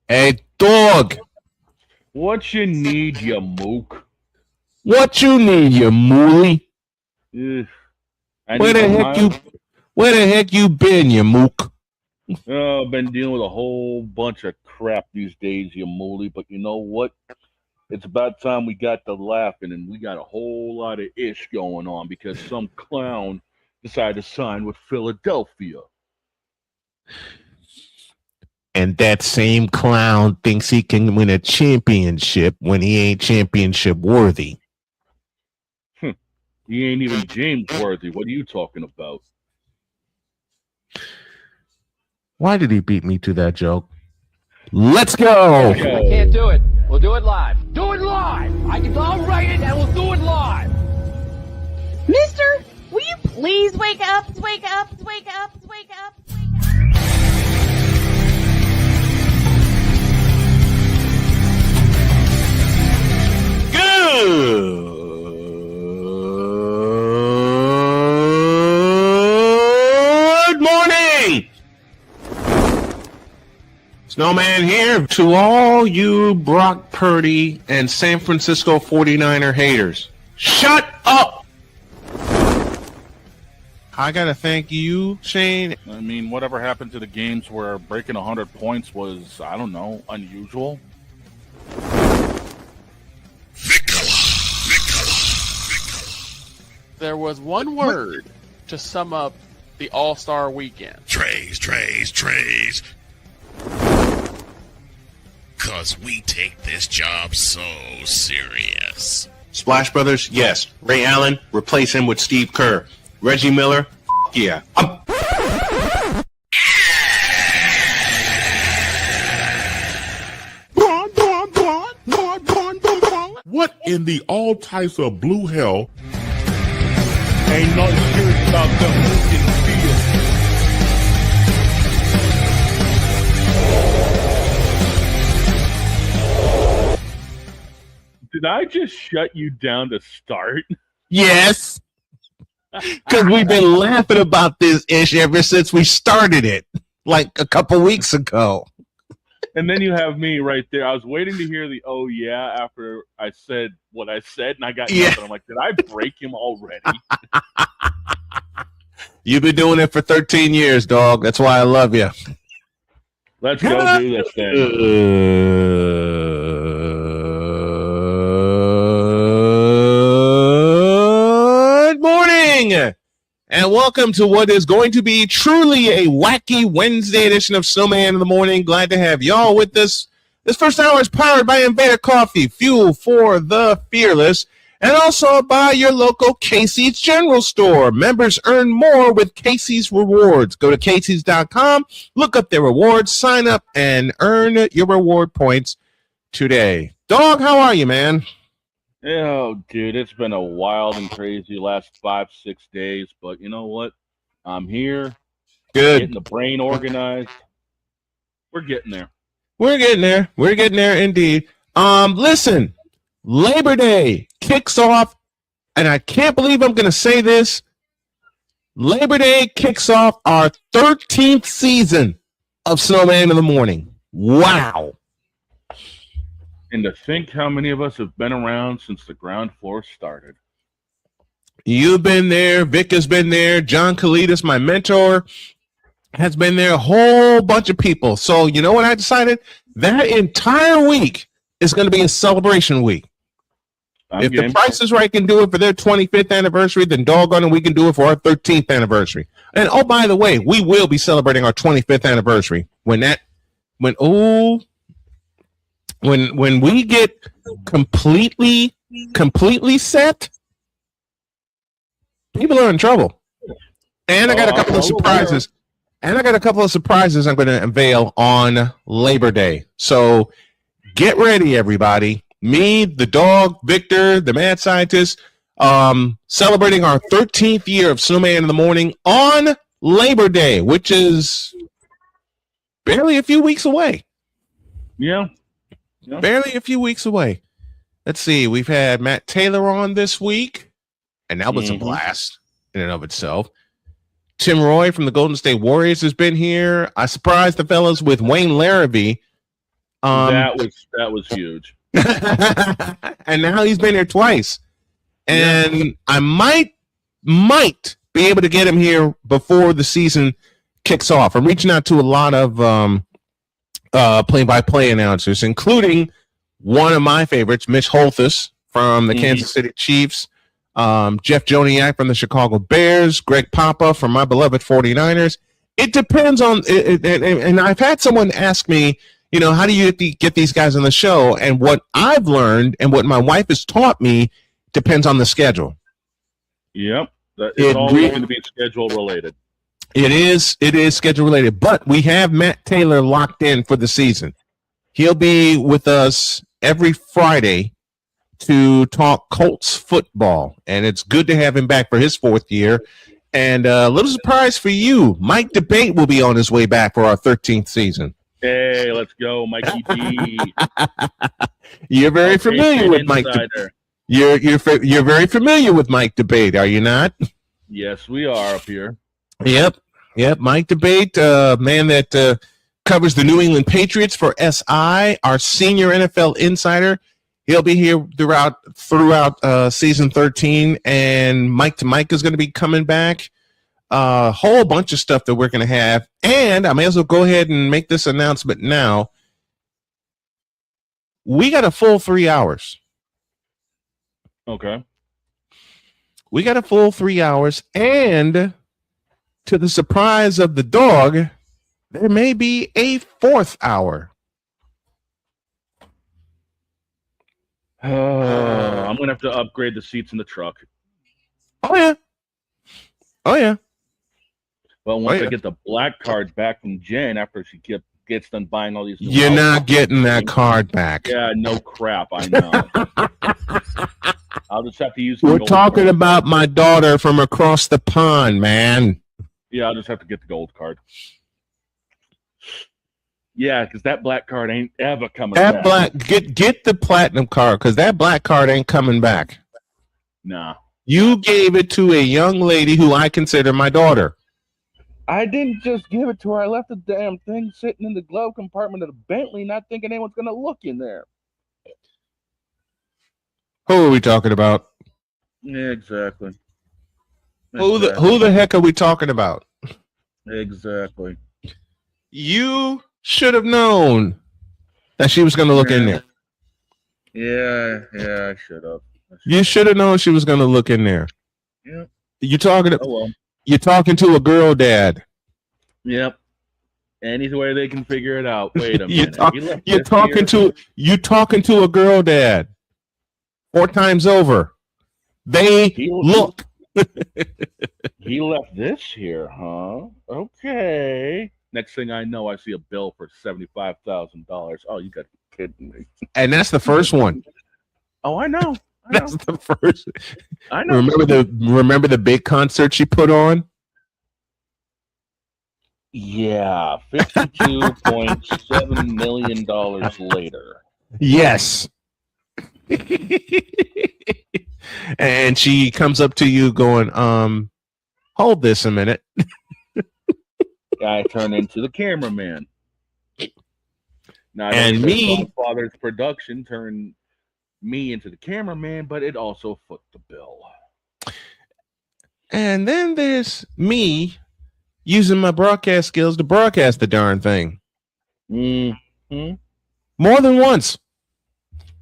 Hey, dog. What you need, you mook? What you need, you mooly? Ugh, I Where need the some heck you? miles. Where the heck you been, you mook? Oh, I've been dealing with a whole bunch of crap these days, you mooly. But you know what? It's about time we got to laughing, and we got a whole lot of ish going on because some clown decided to sign with Philadelphia. And that same clown thinks he can win a championship when he ain't championship worthy. He ain't even James worthy. What are you talking about? Why did he beat me to that joke? Let's go. Let's I go. can't do it. We'll do it live. Do it live. I'll write it and we'll do it live. Mister, will you please wake up, wake up, wake up, wake up, wake up? Good morning. Snowman here to all you Brock Purdy and San Francisco 49er haters. Shut up. I got to thank you, Shane. I mean, whatever happened to the games where breaking 100 points was, I don't know, unusual? There was one word to sum up the All-Star weekend. Trays. Cause we take this job so serious. Splash Brothers, yes. Ray Allen, replace him with Steve Kerr. Reggie Miller, yeah. What in the all types of blue hell? Ain't nothing serious about them looking field. Did I just shut you down to start? Yes. Because we've been laughing about this ish ever since we started it, like a couple weeks ago. And then you have me right there. I was waiting to hear the "oh yeah" after I said what I said, and I got nothing. I'm like, did I break him already? You've been doing it for 13 years, dog. That's why I love you. Let's go do this thing. Good morning, and welcome to what is going to be truly a wacky Wednesday edition of Snowman in the Morning. Glad to have y'all with us. This first hour is powered by Invader Coffee, fuel for the fearless, and also by your local Casey's General Store. Members earn more with Casey's Rewards. Go to Casey's.com, look up their rewards, sign up, and earn your reward points today. Dog, how are you, man? Oh, dude, it's been a wild and crazy last 5-6 days, but you know what? I'm here. Good. Getting the brain organized. We're getting there. We're getting there. We're getting there indeed. Listen, Labor Day kicks off, and I can't believe I'm going to say this. Labor Day kicks off our 13th season of Snowman in the Morning. Wow. And to think how many of us have been around since the ground floor started. You've been there. Vic has been there. John Kalidas, my mentor, has been there. A whole bunch of people. So you know what I decided? That entire week is going to be a celebration week. If the Price is Right can do it for their 25th anniversary, then doggone it, we can do it for our 13th anniversary. And oh, by the way, we will be celebrating our 25th anniversary when we get completely set, people are in trouble. And I got a couple of surprises. And I got a couple of surprises I'm going to unveil on Labor Day. So get ready, everybody. Me, the dog, Victor, the mad scientist, celebrating our 13th year of Snowman in the Morning on Labor Day, which is barely a few weeks away. Yeah. Barely a few weeks away. Let's see. We've had Matt Taylor on this week, and that was a blast in and of itself. Tim Roy from the Golden State Warriors has been here. I surprised the fellas with Wayne Larrabee That was huge. And now he's been here twice. And I might be able to get him here before the season kicks off. I'm reaching out to a lot of play-by-play announcers, including one of my favorites, Mitch Holthus from the Kansas City Chiefs, Jeff Joniak from the Chicago Bears, Greg Papa from my beloved 49ers. It depends on it, and I've had someone ask me, how do you get these guys on the show? And what I've learned and what my wife has taught me depends on the schedule. Yep. It's always going to be schedule related. It is schedule related, but we have Matt Taylor locked in for the season. He'll be with us every Friday to talk Colts football, and it's good to have him back for his 4th year. And a little surprise for you, Mike Debate will be on his way back for our 13th season. Hey, let's go, Mikey D. You're very familiar with Mike. You're very familiar with Mike Debate, are you not? Yes, we are up here. Yep. Mike Debate, man that covers the New England Patriots for SI, our senior NFL insider. He'll be here throughout season 13, and Mike to Mike is going to be coming back. A whole bunch of stuff that we're going to have, and I may as well go ahead and make this announcement now. We got a full 3 hours. Okay. We got a full 3 hours, and to the surprise of the dog, there may be a 4th hour. I'm going to have to upgrade the seats in the truck. Oh, yeah. Well, once I get the black card back from Jen after she gets done buying all these new You're not getting that card back. Yeah, no crap, I know. I'll just have to use We're talking about my daughter from across the pond, man. Yeah, I'll just have to get the gold card. Yeah, because that black card ain't ever coming back. Get the platinum card, because that black card ain't coming back. Nah. You gave it to a young lady who I consider my daughter. I didn't just give it to her. I left the damn thing sitting in the glove compartment of the Bentley, not thinking anyone's going to look in there. Who are we talking about? Yeah, exactly. Who the heck are we talking about? Exactly. You should have known that she was going to look in there. Yeah, I should have. You should have known she was going to look in there. Yep. You're talking to a girl dad. Yep. Any way they can figure it out. Wait a minute. You're talking to a girl dad. 4 times over. Look. He left this here, huh? Okay. Next thing I know, I see a bill for $75,000. Oh, you got to be kidding me. And that's the first one. Oh, I know. That's the first. I know. Remember the big concert she put on? Yeah, $52.7 million later. Yes. And she comes up to you going, hold this a minute. I turn into the cameraman. Not and only me, Father's production turned me into the cameraman, but it also foot the bill. And then there's me using my broadcast skills to broadcast the darn thing. Mm-hmm. More than once.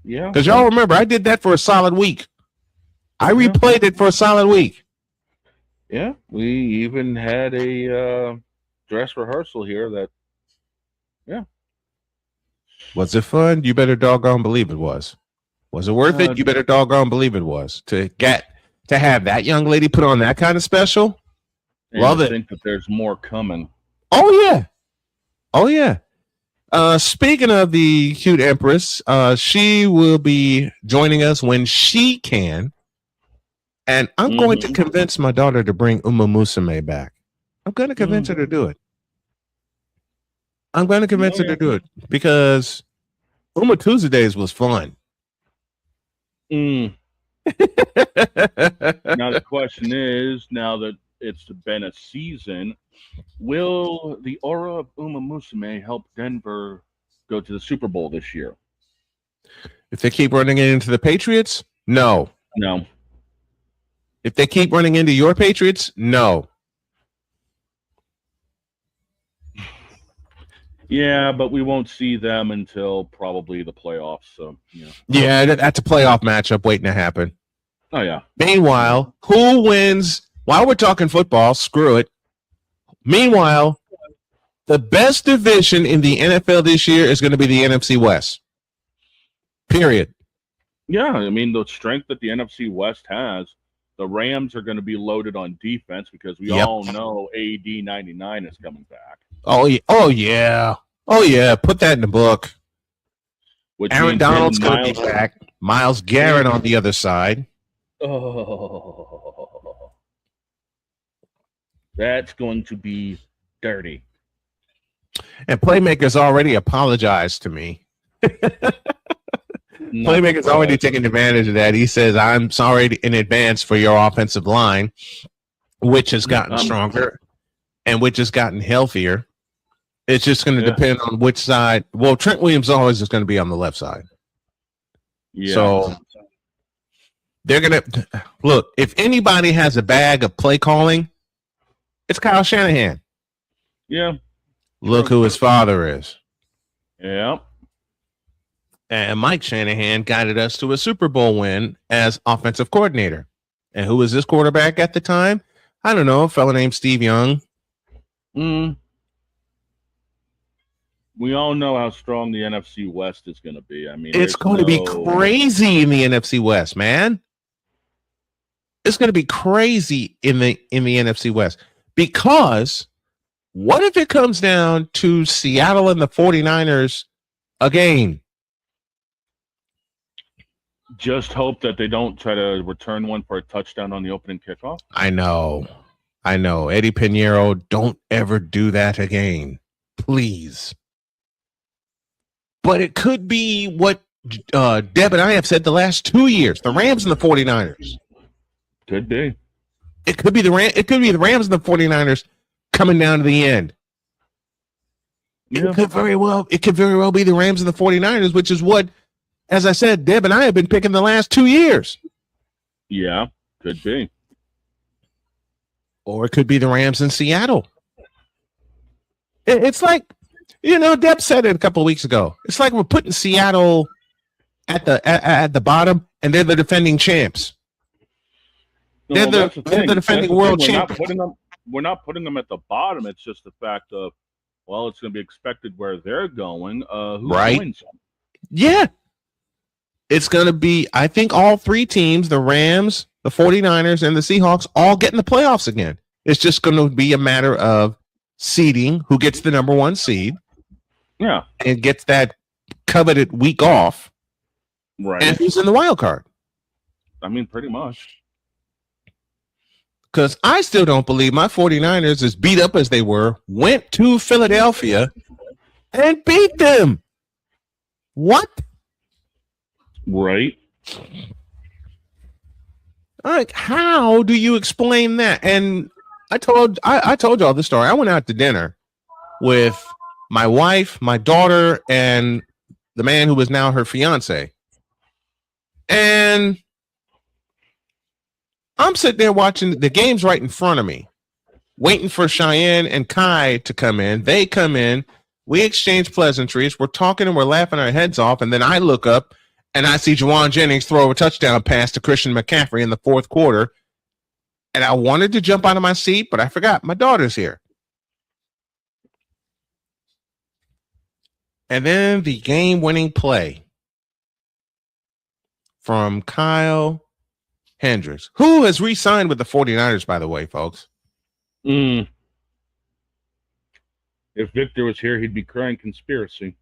Yeah. Because y'all remember, I did that for a solid week. I replayed it for a solid week. Yeah. We even had a dress rehearsal here that, yeah. Was it fun? You better doggone believe it was. Was it worth it? You better doggone believe it was. To have that young lady put on that kind of special. Love it. I think that there's more coming. Oh yeah. Speaking of the cute Empress, she will be joining us when she can. And I'm going to convince my daughter to bring Uma Musume back. I'm going to convince her to do it. I'm going to convince her to do it because Uma Tuesdays was fun. Now the question is, now that it's been a season, will the aura of Uma Musume help Denver go to the Super Bowl this year? If they keep running it into the Patriots, no. No. If they keep running into your Patriots, no. Yeah, but we won't see them until probably the playoffs. So, yeah. Yeah, that's a playoff matchup waiting to happen. Oh, yeah. Meanwhile, who wins? While we're talking football, screw it. Meanwhile, the best division in the NFL this year is going to be the NFC West. Period. Yeah, I mean, the strength that the NFC West has, the Rams are going to be loaded on defense because we all know AD 99 is coming back. Oh, yeah. Oh, yeah. Oh, yeah. Put that in the book. Which Aaron Donald's going to be back. Myles Garrett on the other side. Oh, that's going to be dirty. And Playmaker's already apologized to me. Playmaker's already taking advantage of that. He says, I'm sorry in advance for your offensive line, which has gotten stronger and which has gotten healthier. It's just going to depend on which side. Well, Trent Williams always is going to be on the left side. Yeah. So they're going to look, if anybody has a bag of play calling, it's Kyle Shanahan. Yeah. Look who his father is. Yeah. And Mike Shanahan guided us to a Super Bowl win as offensive coordinator. And who was this quarterback at the time? I don't know, a fellow named Steve Young. We all know how strong the NFC West is going to be. I mean, it's going to be crazy in the NFC West, man. It's going to be crazy in the NFC West. Because what if it comes down to Seattle and the 49ers again? Just hope that they don't try to return one for a touchdown on the opening kickoff. I know. Eddie Pinheiro, don't ever do that again. Please. But it could be what Deb and I have said the last 2 years, the Rams and the 49ers. Could be. It could be the Rams and the 49ers coming down to the end. Yeah. It could very well be the Rams and the 49ers, which is what, as I said, Deb and I have been picking the last 2 years. Yeah, could be. Or it could be the Rams in Seattle. It's like, Deb said it a couple of weeks ago. It's like we're putting Seattle at the bottom, and they're the defending champs. They're the defending world champions. We're not putting them at the bottom. It's just the fact of, well, it's going to be expected where they're going. Who wins them? Yeah. It's going to be, I think, all three teams, the Rams, the 49ers, and the Seahawks, all get in the playoffs again. It's just going to be a matter of seeding, who gets the number one seed. Yeah. And gets that coveted week off. Right. And who's in the wild card. I mean, pretty much. Because I still don't believe my 49ers, as beat up as they were, went to Philadelphia and beat them. What? Right. Like, how do you explain that? And I told y'all this story. I went out to dinner with my wife, my daughter, and the man who was now her fiance. And I'm sitting there watching the game's right in front of me, waiting for Cheyenne and Kai to come in. They come in. We exchange pleasantries. We're talking and we're laughing our heads off. And then I look up and I see Juwan Jennings throw a touchdown pass to Christian McCaffrey in the fourth quarter. And I wanted to jump out of my seat, but I forgot my daughter's here. And then the game-winning play from Kyle Hendricks, who has re-signed with the 49ers, by the way, folks. If Victor was here, he'd be crying conspiracy.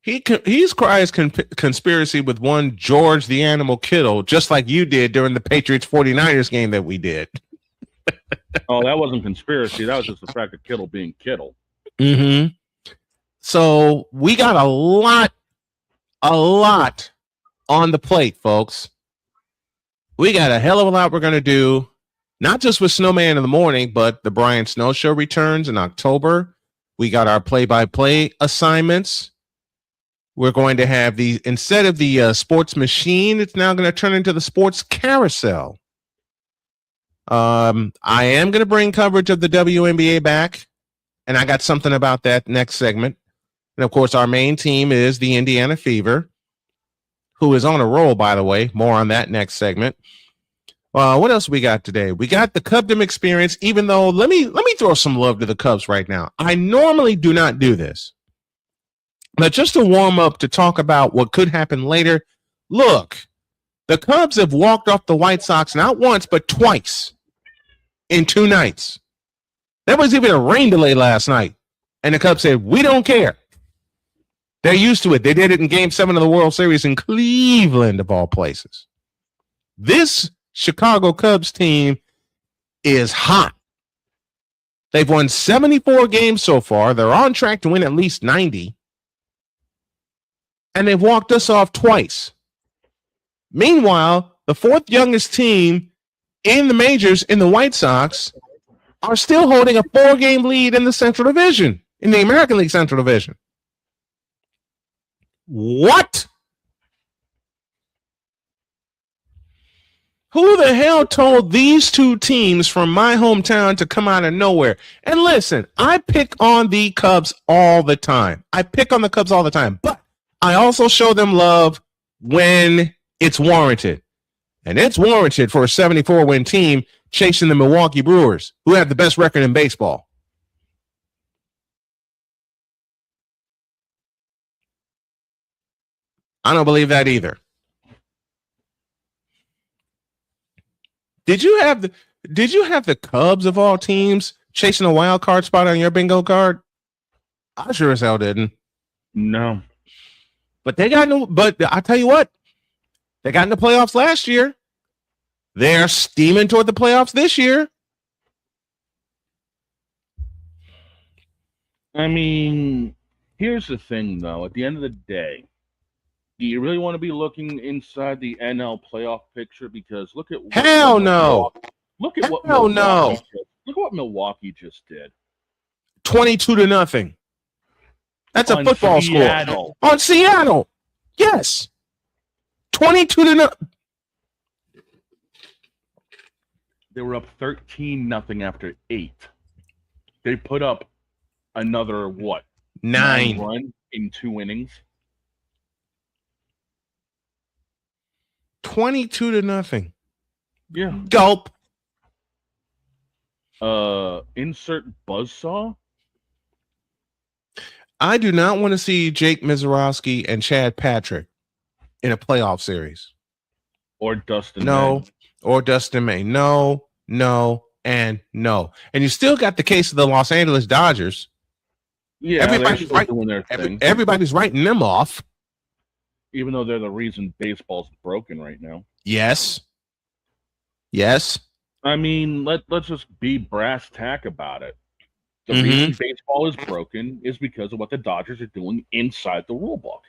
He's cries conspiracy with one George the Animal Kittle, just like you did during the Patriots 49ers game that we did. Oh, that wasn't conspiracy. That was just the fact of Kittle being Kittle. Mm-hmm. So we got a lot on the plate, folks. We got a hell of a lot we're going to do, not just with Snowman in the morning, but the Brian Snow Show returns in October. We got our play-by-play assignments. We're going to have instead of the sports machine, it's now going to turn into the sports carousel. I am going to bring coverage of the WNBA back, and I got something about that next segment. And, of course, our main team is the Indiana Fever, who is on a roll, by the way. More on that next segment. What else we got today? We got the Cubdom experience, even though let me throw some love to the Cubs right now. I normally do not do this. But just to warm up to talk about what could happen later, look, the Cubs have walked off the White Sox not once, but twice in 2 nights. There was even a rain delay last night, and the Cubs said, we don't care. They're used to it. They did it in Game 7 of the World Series in Cleveland, of all places. This Chicago Cubs team is hot. They've won 74 games so far. They're on track to win at least 90. And they've walked us off twice. Meanwhile, the 4th youngest team in the majors in the White Sox are still holding a 4-game lead in the Central Division, in the American League Central Division. What? Who the hell told these 2 teams from my hometown to come out of nowhere? And listen, I pick on the Cubs all the time. But I also show them love when it's warranted. And it's warranted for a 74-win team chasing the Milwaukee Brewers, who have the best record in baseball. I don't believe that either. Did you have the Cubs of all teams chasing a wild card spot on your bingo card? I sure as hell didn't. No. But I tell you what, they got in the playoffs last year. They're steaming toward the playoffs this year. I mean, here's the thing, though. At the end of the day, do you really want to be looking inside the NL playoff picture? Because look at Look at what Milwaukee just did. 22-0. That's a football score on Seattle. Yes, 22-0. They were up 13-0 after 8. They put up another 9 run in 2 innings. 22-0. Yeah. Gulp. Insert buzzsaw. I do not want to see Jake Mizorowski and Chad Patrick in a playoff series. Or Dustin May. No. And no. And you still got the case of the Los Angeles Dodgers. Yeah, everybody's doing their thing. Everybody's writing them off. Even though they're the reason baseball's broken right now. Yes. I mean, let's just be brass tack about it. The reason baseball is broken is because of what the Dodgers are doing inside the rule book.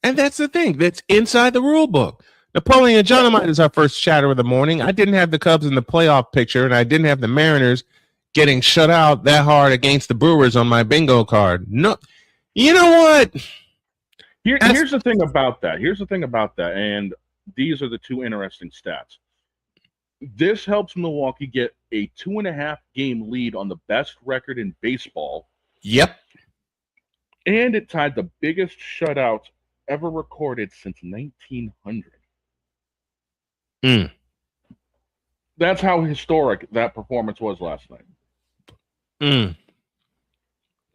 And that's the thing. That's inside the rule book. Napoleon Dynamite is our first chatter of the morning. I didn't have the Cubs in the playoff picture, and I didn't have the Mariners getting shut out that hard against the Brewers on my bingo card. No, you know what? Here's the thing about that. And these are the 2 interesting stats. This helps Milwaukee get a 2.5 game lead on the best record in baseball. Yep. And it tied the biggest shutout ever recorded since 1900. That's how historic that performance was last night.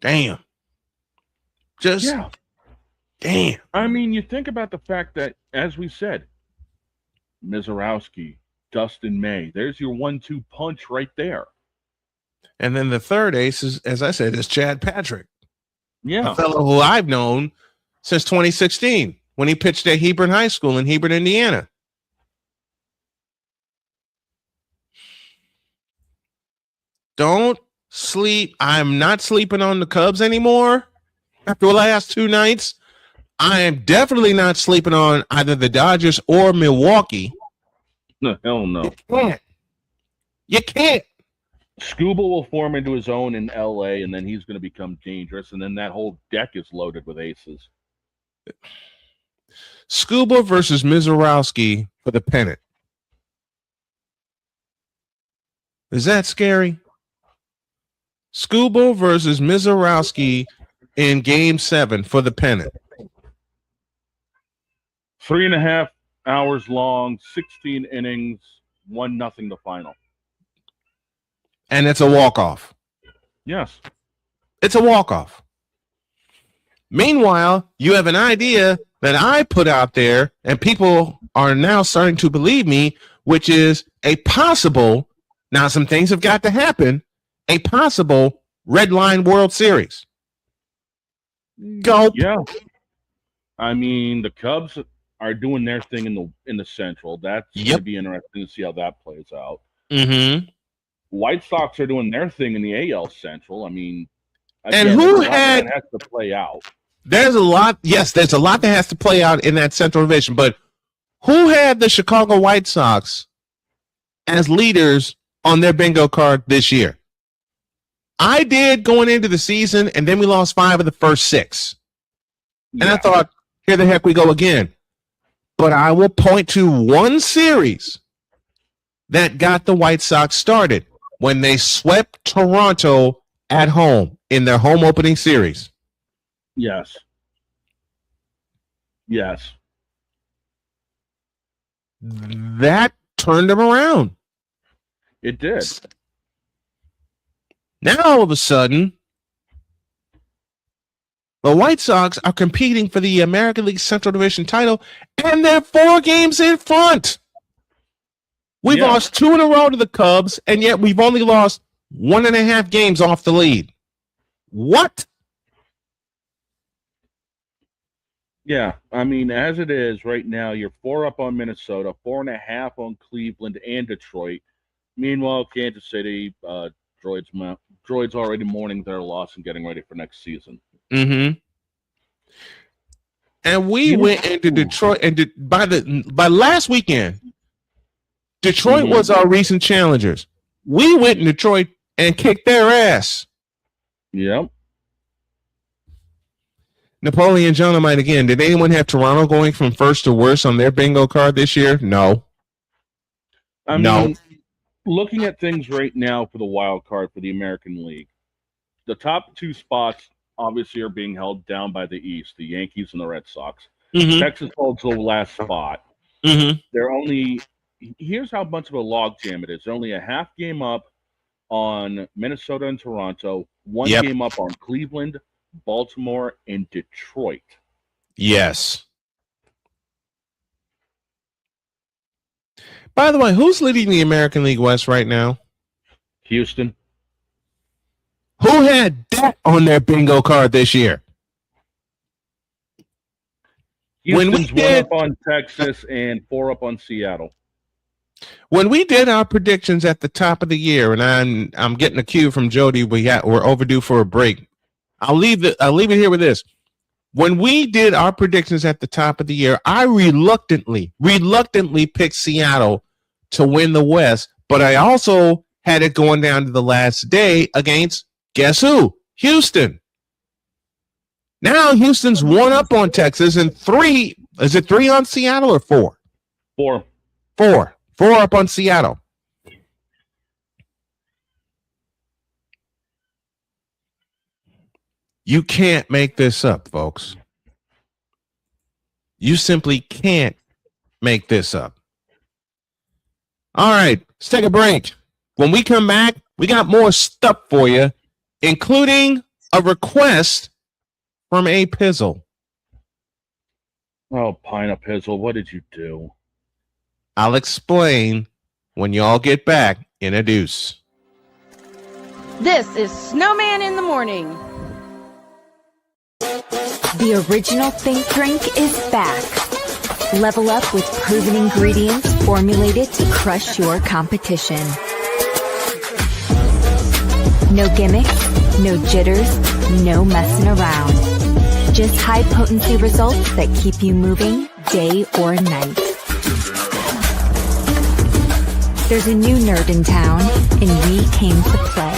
Damn. Damn. I mean, you think about the fact that, as we said, Mizorowski, Dustin May, there's your 1-2 punch right there. And then the third ace is, as I said, is Chad Patrick. Yeah. A fellow who I've known since 2016 when he pitched at Hebron High School in Hebron, Indiana. Don't sleep. I'm not sleeping on the Cubs anymore after the last 2 nights. I am definitely not sleeping on either the Dodgers or Milwaukee. No, hell no. You can't. Scuba will form into his own in LA, and then he's going to become dangerous, and then that whole deck is loaded with aces. Scuba versus Mizorowski for the pennant. Is that scary? Scuba versus Mizorowski in Game 7 for the pennant. 3.5 hours long, 16 innings, 1-0 the final. And it's a walk-off. Yes. It's a walk-off. Meanwhile, you have an idea that I put out there, and people are now starting to believe me, which is a possible, now some things have got to happen, a possible Red Line World Series. Go. Yeah. I mean, the Cubs are doing their thing in the Central. That's going to be interesting to see how that plays out. Mm-hmm. White Sox are doing their thing in the AL Central. I mean, and who has to play out? There's a lot. Yes, there's a lot that has to play out in that Central Division. But who had the Chicago White Sox as leaders on their bingo card this year? I did going into the season, and then we lost 5 of the first 6. And I thought, here the heck we go again. But I will point to one series that got the White Sox started when they swept Toronto at home in their home opening series. Yes. Yes. That turned them around. It did. Now, all of a sudden, the White Sox are competing for the American League Central Division title, and they're 4 games in front. We've lost 2 in a row to the Cubs, and yet we've only lost 1.5 games off the lead. What? Yeah, I mean, as it is right now, you're 4 up on Minnesota, 4.5 on Cleveland and Detroit. Meanwhile, Kansas City, Droid's already mourning their loss and getting ready for next season. Mm-hmm. And we went into Detroit, and by last weekend, Detroit was our recent challengers. We went in Detroit and kicked their ass. Yep. Napoleon Dynamite again. Did anyone have Toronto going from first to worst on their bingo card this year? No. I mean, looking at things right now for the wild card for the American League, the top 2 spots obviously are being held down by the East, the Yankees and the Red Sox. Mm-hmm. Texas holds the last spot. Mm-hmm. Here's how much of a logjam it is. They're only a half game up on Minnesota and Toronto, 1 game up on Cleveland, Baltimore, and Detroit. Yes. By the way, who's leading the American League West right now? Houston. Who had that on their bingo card this year? Houston's 1 up on Texas and 4 up on Seattle. When we did our predictions at the top of the year, and I'm getting a cue from Jody, we're overdue for a break. I'll leave it here with this. When we did our predictions at the top of the year, I reluctantly picked Seattle to win the West, but I also had it going down to the last day against, guess who? Houston. Now Houston's 1 up on Texas and 3. Is it 3 on Seattle or 4? 4. 4 up on Seattle. You can't make this up, folks. You simply can't make this up. All right, let's take a break. When we come back, we got more stuff for you, including a request from A Pizzle. Oh, Pineappizzle, what did you do? I'll explain when y'all get back in a deuce. This is Snowman in the Morning. The original Think Drink is back. Level up with proven ingredients formulated to crush your competition. No gimmicks, no jitters, no messing around. Just high potency results that keep you moving day or night. There's a new nerd in town, and we came to play.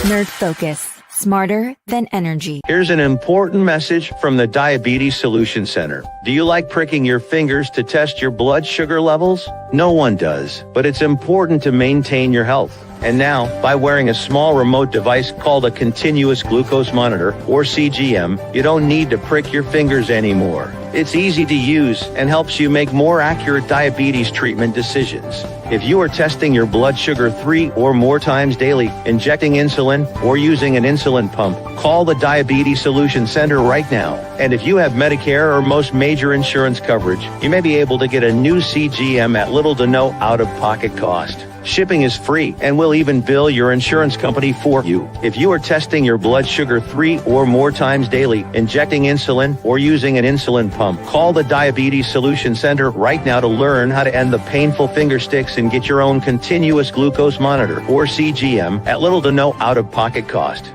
Nerd Focus. Smarter than energy. Here's an important message from the Diabetes Solution Center. Do you like pricking your fingers to test your blood sugar levels? No one does, but it's important to maintain your health. And now, by wearing a small remote device called a continuous glucose monitor, or CGM, you don't need to prick your fingers anymore. It's easy to use and helps you make more accurate diabetes treatment decisions. If you are testing your blood sugar 3 or more times daily, injecting insulin, or using an insulin pump, call the Diabetes Solution Center right now. And if you have Medicare or most major insurance coverage, you may be able to get a new CGM at little to no out-of-pocket cost. Shipping is free, and we'll even bill your insurance company for you. If you are testing your blood sugar 3 or more times daily, injecting insulin, or using an insulin pump, call the Diabetes Solution Center right now to learn how to end the painful finger sticks and get your own continuous glucose monitor, or CGM, at little to no out-of-pocket cost.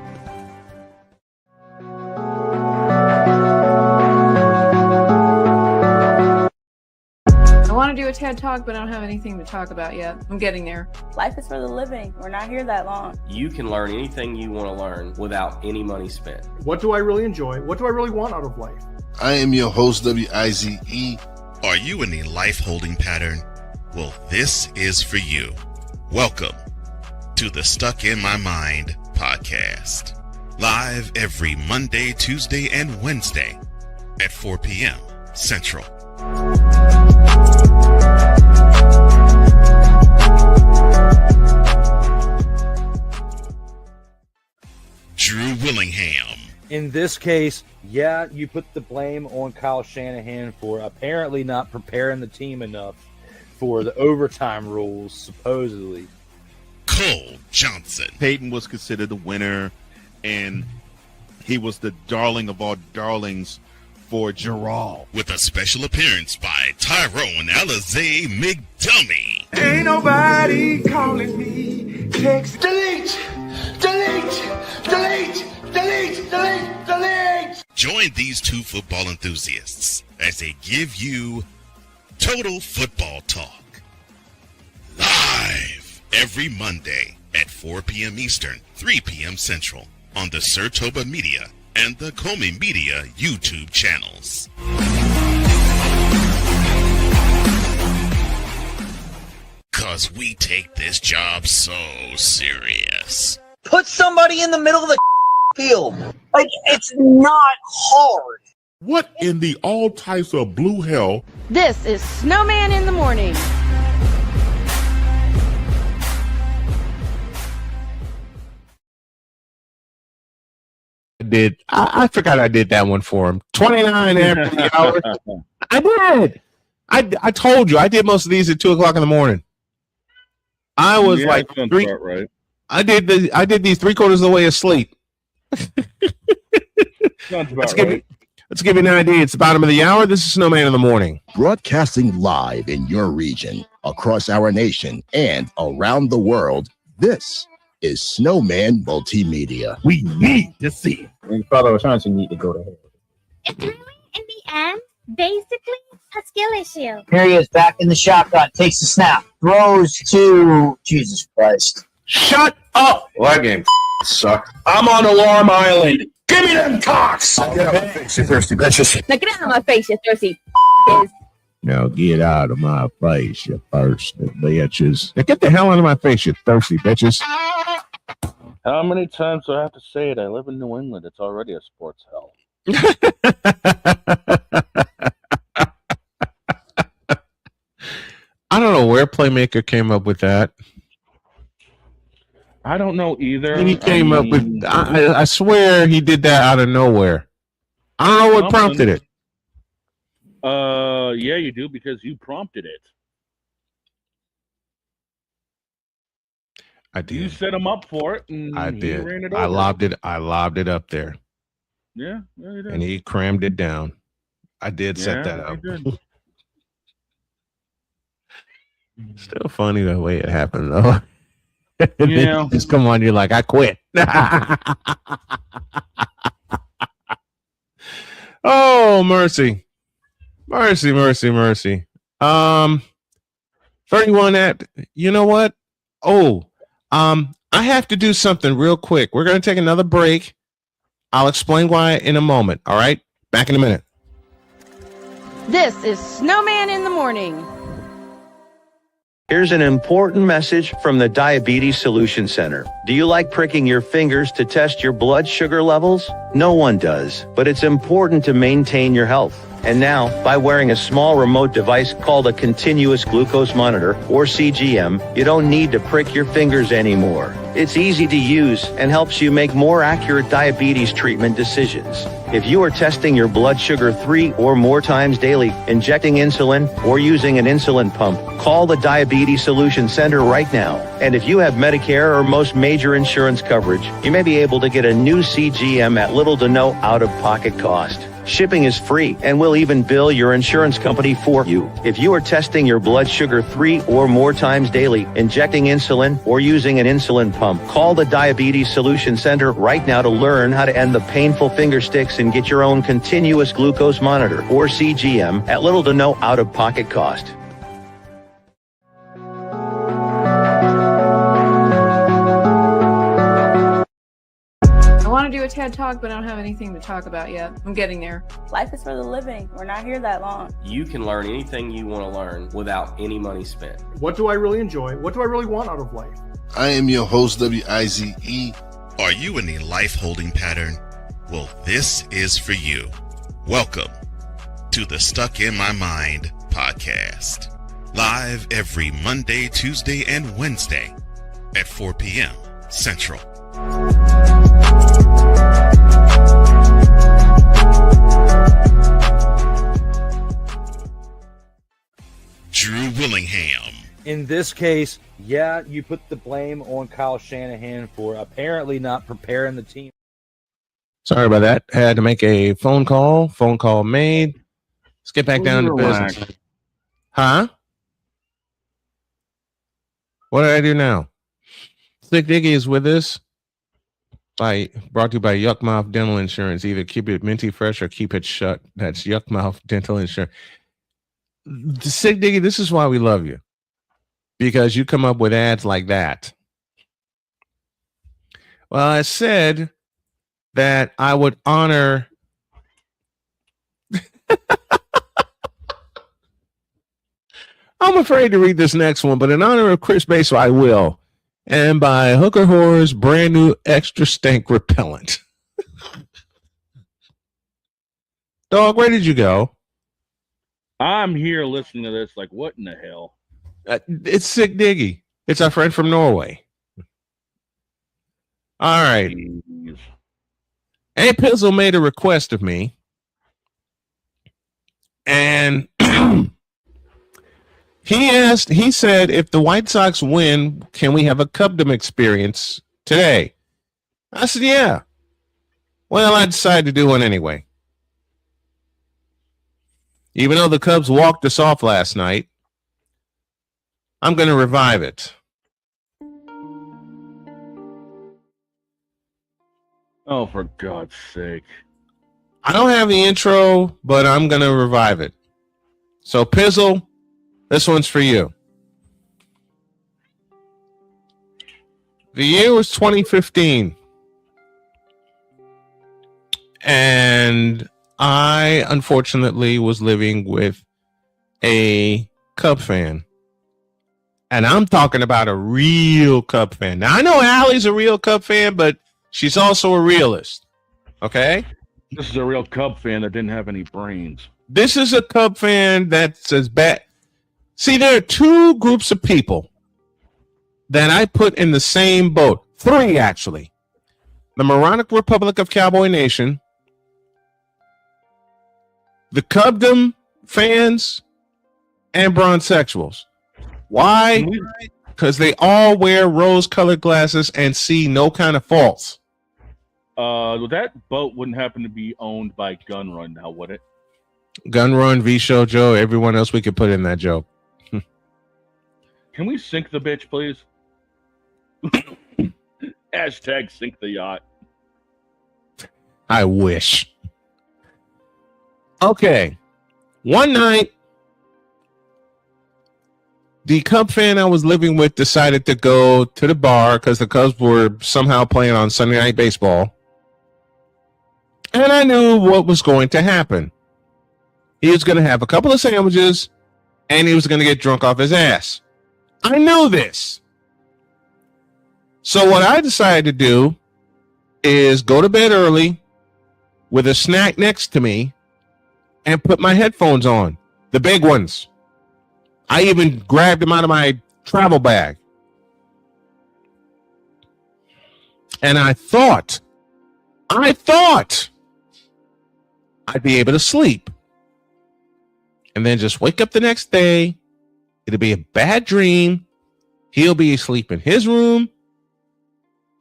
I want to do a TED Talk, but I don't have anything to talk about yet. I'm getting there. Life is for the living. We're not here that long. You can learn anything you want to learn without any money spent. What do I really enjoy? What do I really want out of life? I am your host, WIZE. Are you in a life holding pattern? Well, this is for you. Welcome to the Stuck in My Mind podcast. Live every Monday, Tuesday, and Wednesday at 4 p.m. Central. Drew Willingham. In this case, yeah, you put the blame on Kyle Shanahan for apparently not preparing the team enough for the overtime rules, supposedly. Cole Johnson. Peyton was considered the winner, and he was the darling of all darlings for Gerald. With a special appearance by Tyrone Alizé McDummy. Ain't nobody calling me. Text delete, delete, delete, delete, delete, delete. Join these two football enthusiasts as they give you total football talk. Live every Monday at 4 p.m. Eastern, 3 p.m. Central on the Sertoba Media and the Comey Media YouTube channels. Cause we take this job so serious. Put somebody in the middle of the field. Like, it's not hard. What in the all types of blue hell? This is Snowman in the Morning. I forgot I did that one for him. 29 after the hour. I did. I told you I did most of these at 2 o'clock in the morning. I was like three. Right. I did these 3/4 of the way asleep. Let's give you an idea. It's the bottom of the hour. This is Snowman in the Morning. Broadcasting live in your region, across our nation, and around the world. This is Snowman Multimedia. We need to see. And fellow assurance, you need to go to hell. It's really, in the end, basically a skill issue. Here he is back in the shotgun, takes the snap, throws to Jesus Christ. Shut up! Well, that game sucked. I'm on Alarm Island. Give me them cocks! Get out of my face, you thirsty bitches. Now get out of my face, you thirsty Now get out of my face, you thirsty bitches. Now get the hell out of my face, you thirsty bitches. How many times do I have to say it? I live in New England. It's already a sports hell. I don't know where Playmaker came up with that. I don't know either. He came up with. I swear he did that out of nowhere. I don't know what prompted it. Yeah, you do, because you prompted it. I did. You set him up for it, and I he did. ran it I over. lobbed it up there. Yeah, you did. And he crammed it down. I did set that up. Still funny the way it happened, though. Yeah. Just come on, you're like, I quit. Oh, mercy. Mercy. 31 at, you know what? Oh, I have to do something real quick. We're going to take another break. I'll explain why in a moment. All right. Back in a minute. This is Snowman in the Morning. Here's an important message from the Diabetes Solution Center. Do you like pricking your fingers to test your blood sugar levels? No one does, but it's important to maintain your health. And now, by wearing a small remote device called a continuous glucose monitor, or CGM, you don't need to prick your fingers anymore. It's easy to use and helps you make more accurate diabetes treatment decisions. If you are testing your blood sugar 3 or more times daily, injecting insulin, or using an insulin pump, call the Diabetes Solution Center right now. And if you have Medicare or most major insurance coverage, you may be able to get a new CGM at little to no out-of-pocket cost. Shipping is free, and we'll even bill your insurance company for you. If you are testing your blood sugar 3 or more times daily, injecting insulin, or using an insulin pump, call the Diabetes Solution Center right now to learn how to end the painful finger sticks and get your own continuous glucose monitor, or CGM, at little to no out-of-pocket cost. I want to do a TED Talk, but I don't have anything to talk about yet. I'm getting there. Life is for the living. We're not here that long. You can learn anything you want to learn without any money spent. What do I really enjoy? What do I really want out of life? I am your host, WIZE. Are you in a life holding pattern? Well, this is for you. Welcome to the Stuck in My Mind podcast. Live every Monday, Tuesday, and Wednesday at 4 p.m. Central. Drew Willingham. In this case, yeah, you put the blame on Kyle Shanahan for apparently not preparing the team. Sorry about that. Had to make a phone call. Phone call made. Let's get back down to business. Huh? What did I do now? Slick Diggy is with us. Brought to you by Yuck Mouth Dental Insurance. Either keep it minty fresh or keep it shut. That's Yuck Mouth Dental Insurance. Slick Diggy, this is why we love you. Because you come up with ads like that. Well, I said that I would honor I'm afraid to read this next one, but in honor of Chris Basso, I will. And by Hooker Horror's brand new extra stank repellent. Dog, where did you go? I'm here listening to this like, what in the hell? It's Sick Diggy. It's our friend from Norway. All right. Jeez. A Pizzle made a request of me. And he said, if the White Sox win, can we have a Cubdom experience today? I said, yeah. Well, I decided to do one anyway. Even though the Cubs walked us off last night, I'm going to revive it. Oh, for God's sake. I don't have the intro, but I'm going to revive it. So, Pizzle, this one's for you. The year was 2015. And I, unfortunately, was living with a Cub fan. And I'm talking about a real Cub fan. Now, I know Allie's a real Cub fan, but she's also a realist. Okay? This is a real Cub fan that didn't have any brains. This is a Cub fan that's as bad. See, there are two groups of people that I put in the same boat. Three, actually. The Moronic Republic of Cowboy Nation, the Cubdom fans, and Bronsexuals. Why? Because they all wear rose-colored glasses and see no kind of faults. That boat wouldn't happen to be owned by Gun Run now, would it? Gun Run, V-Show Joe, everyone else we could put in that joke. Can we sink the bitch, please? Hashtag sink the yacht. I wish. Okay. One night, the Cub fan I was living with decided to go to the bar because the Cubs were somehow playing on Sunday Night Baseball. And I knew what was going to happen. He was going to have a couple of sandwiches and he was going to get drunk off his ass. I knew this. So what I decided to do is go to bed early with a snack next to me and put my headphones on, the big ones. I even grabbed them out of my travel bag. And I thought I'd be able to sleep. And then just wake up the next day. It'll be a bad dream. He'll be asleep in his room.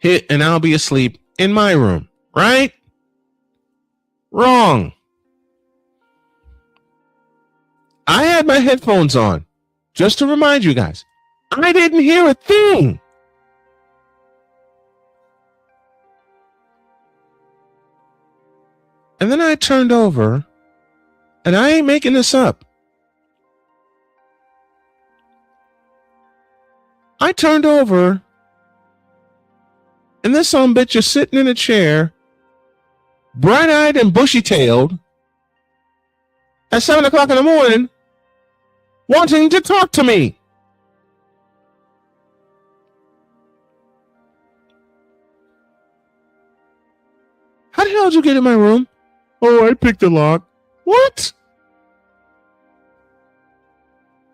And I'll be asleep in my room. Right? Wrong. I had my headphones on. Just to remind you guys, I didn't hear a thing. And then I turned over, and I ain't making this up. I turned over, and this son bitch is sitting in a chair, bright-eyed and bushy-tailed, at 7 o'clock in the morning, wanting to talk to me. How the hell did you get in my room? Oh, I picked the lock. What?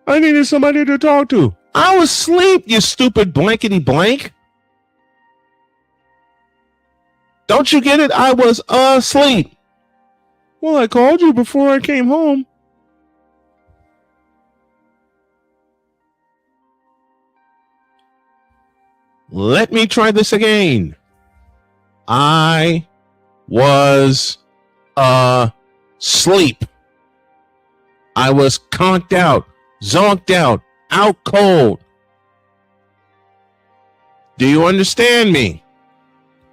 I needed somebody to talk to. I was asleep, you stupid blankety blank. Don't you get it? I was asleep. Well, I called you before I came home. Let me try this again. I was asleep. I was conked out, zonked out cold. Do you understand me?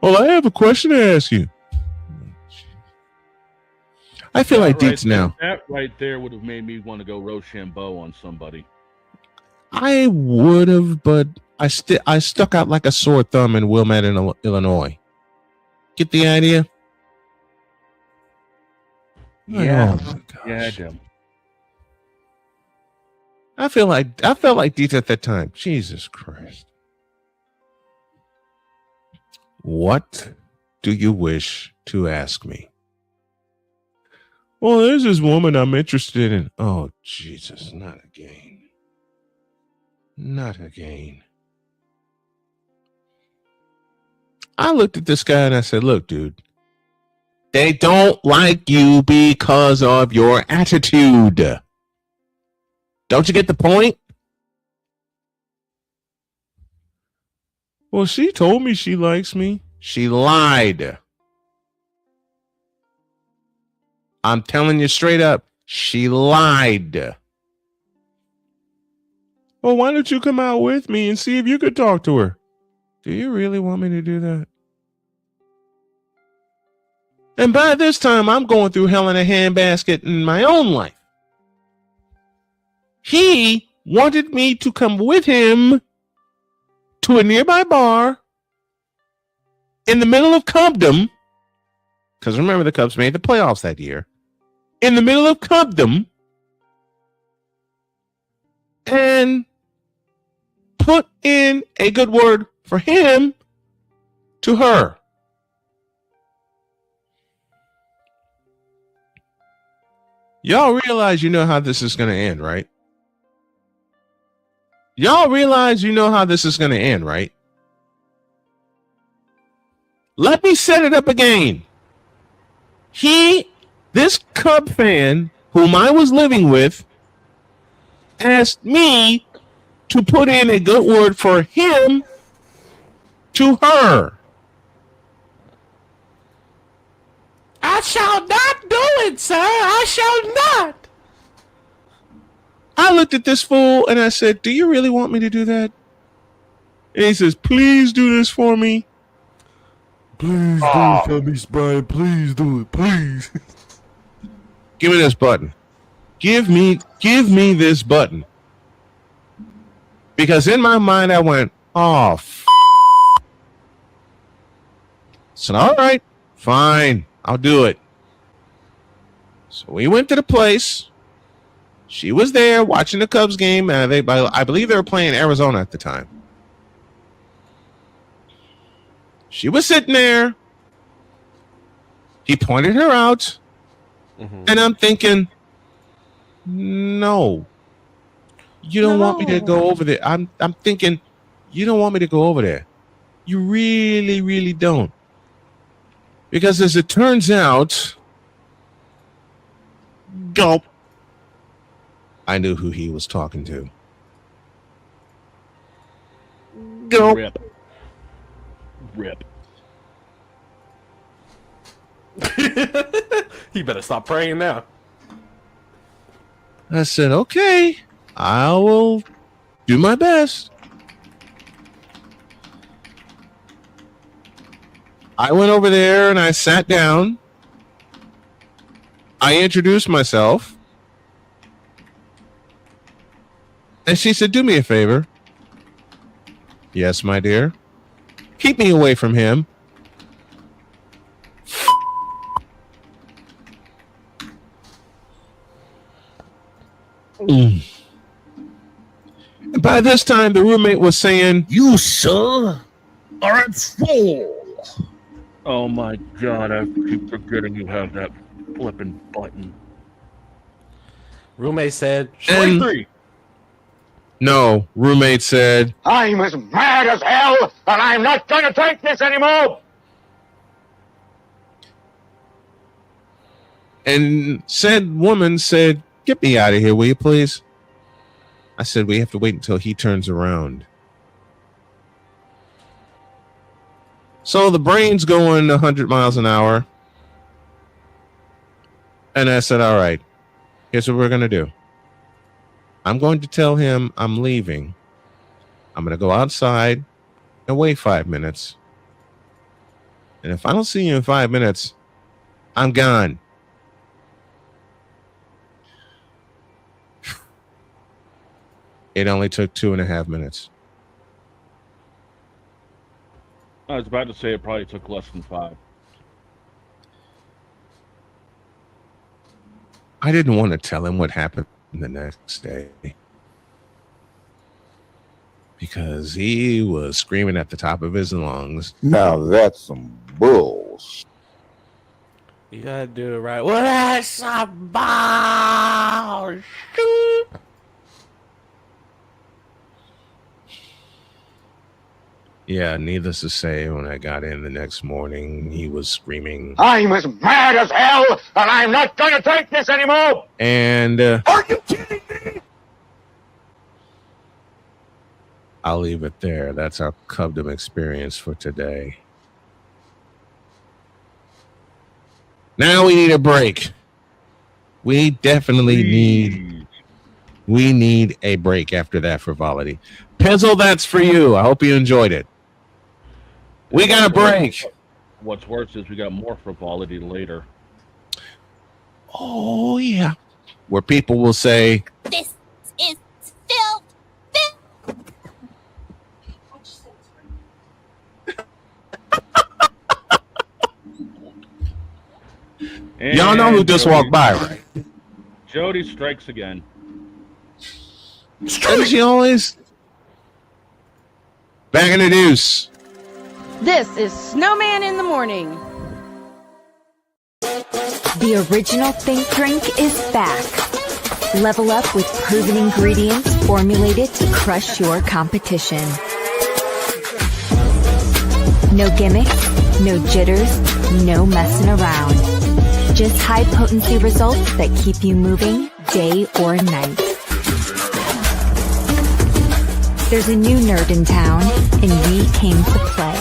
Well, I have a question to ask you. I feel like Deets now. That right there would have made me want to go Rochambeau on somebody. I would have, but I stuck out like a sore thumb in Wilmette, Illinois. Get the idea? Yeah. Oh my gosh. Yeah, damn. I felt like Deets at that time. Jesus Christ. What do you wish to ask me? Well, there's this woman I'm interested in. Oh, Jesus, not again. Not again. I looked at this guy and I said, look, dude, they don't like you because of your attitude. Don't you get the point? Well, she told me she likes me. She lied. I'm telling you straight up, she lied. Well, why don't you come out with me and see if you could talk to her? Do you really want me to do that? And by this time, I'm going through hell in a handbasket in my own life. He wanted me to come with him to a nearby bar in the middle of Cubdom, because remember the Cubs made the playoffs that year, in the middle of Cubdom, and put in a good word for him to her. Y'all realize you know how this is going to end, right? Y'all realize you know how this is going to end, right? Let me set it up again. This Cub fan whom I was living with asked me to put in a good word for him to her. I shall not do it, sir. I shall not. I looked at this fool and I said, do you really want me to do that? And he says, please do this for me. Please do it for me, Brian. Please do it. Please. Give me this button. Give me this button. Because in my mind, I went, oh, So, all right, fine, I'll do it. So we went to the place. She was there watching the Cubs game. I believe they were playing Arizona at the time. She was sitting there. He pointed her out. And I'm thinking, no, you don't want me to go over there. I'm thinking, you don't want me to go over there. You really, really don't. Because as it turns out, gulp, I knew who he was talking to. Gulp. Rip. You better stop praying now. I said, okay, I will do my best. I went over there and I sat down. I introduced myself. And she said, do me a favor. Yes, my dear. Keep me away from him. And by this time, the roommate was saying, you, sir, are a fool. Oh my God, I keep forgetting you have that flipping button. Roommate said, strike three. No, roommate said, I'm as mad as hell, and I'm not going to take this anymore. And said woman said, get me out of here, will you please? I said, we have to wait until he turns around. So the brain's going 100 miles an hour. And I said, all right, here's what we're going to do. I'm going to tell him I'm leaving. I'm going to go outside and wait 5 minutes. And if I don't see you in 5 minutes, I'm gone. It only took 2.5 minutes. I was about to say it probably took less than 5. I didn't want to tell him what happened the next day because he was screaming at the top of his lungs. Now that's some bulls. You gotta do it right. Well, that's about Yeah, needless to say, when I got in the next morning, he was screaming. I'm as mad as hell, and I'm not going to take this anymore. And are you kidding me? I'll leave it there. That's our Cubdom experience for today. Now we need a break. We definitely need a break after that frivolity. Pizzle, that's for you. I hope you enjoyed it. We got a break. What's worse is we got more frivolity later. Oh, yeah. Where people will say, this is filth. y'all know who just walked by, right? Jody strikes again. Doesn't she always? Back in the deuce. This is Snowman in the Morning. The original Think Drink is back. Level up with proven ingredients formulated to crush your competition. No gimmicks, no jitters, no messing around. Just high potency results that keep you moving day or night. There's a new nerd in town, and we came to play.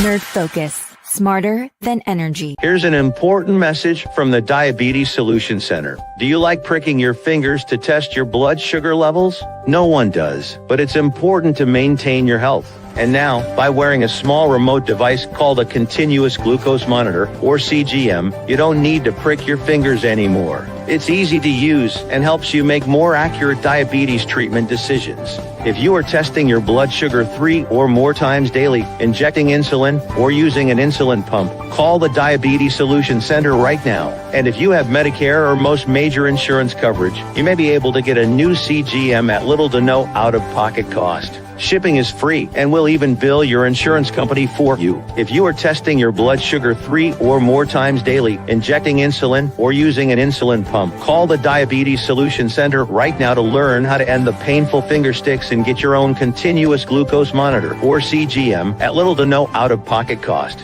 Nerd Focus. Smarter than energy. Here's an important message from the Diabetes Solution Center. Do you like pricking your fingers to test your blood sugar levels? No one does, but it's important to maintain your health. And now, by wearing a small remote device called a continuous glucose monitor, or CGM, you don't need to prick your fingers anymore. It's easy to use and helps you make more accurate diabetes treatment decisions. If you are testing your blood sugar 3 or more times daily, injecting insulin, or using an insulin pump, call the Diabetes Solution Center right now. And if you have Medicare or most major insurance coverage, you may be able to get a new CGM at little to no out-of-pocket cost. Shipping is free, and we'll even bill your insurance company for you. If you are testing your blood sugar 3 or more times daily, injecting insulin, or using an insulin pump, call the Diabetes Solution Center right now to learn how to end the painful finger sticks and get your own continuous glucose monitor, or CGM, at little to no out-of-pocket cost.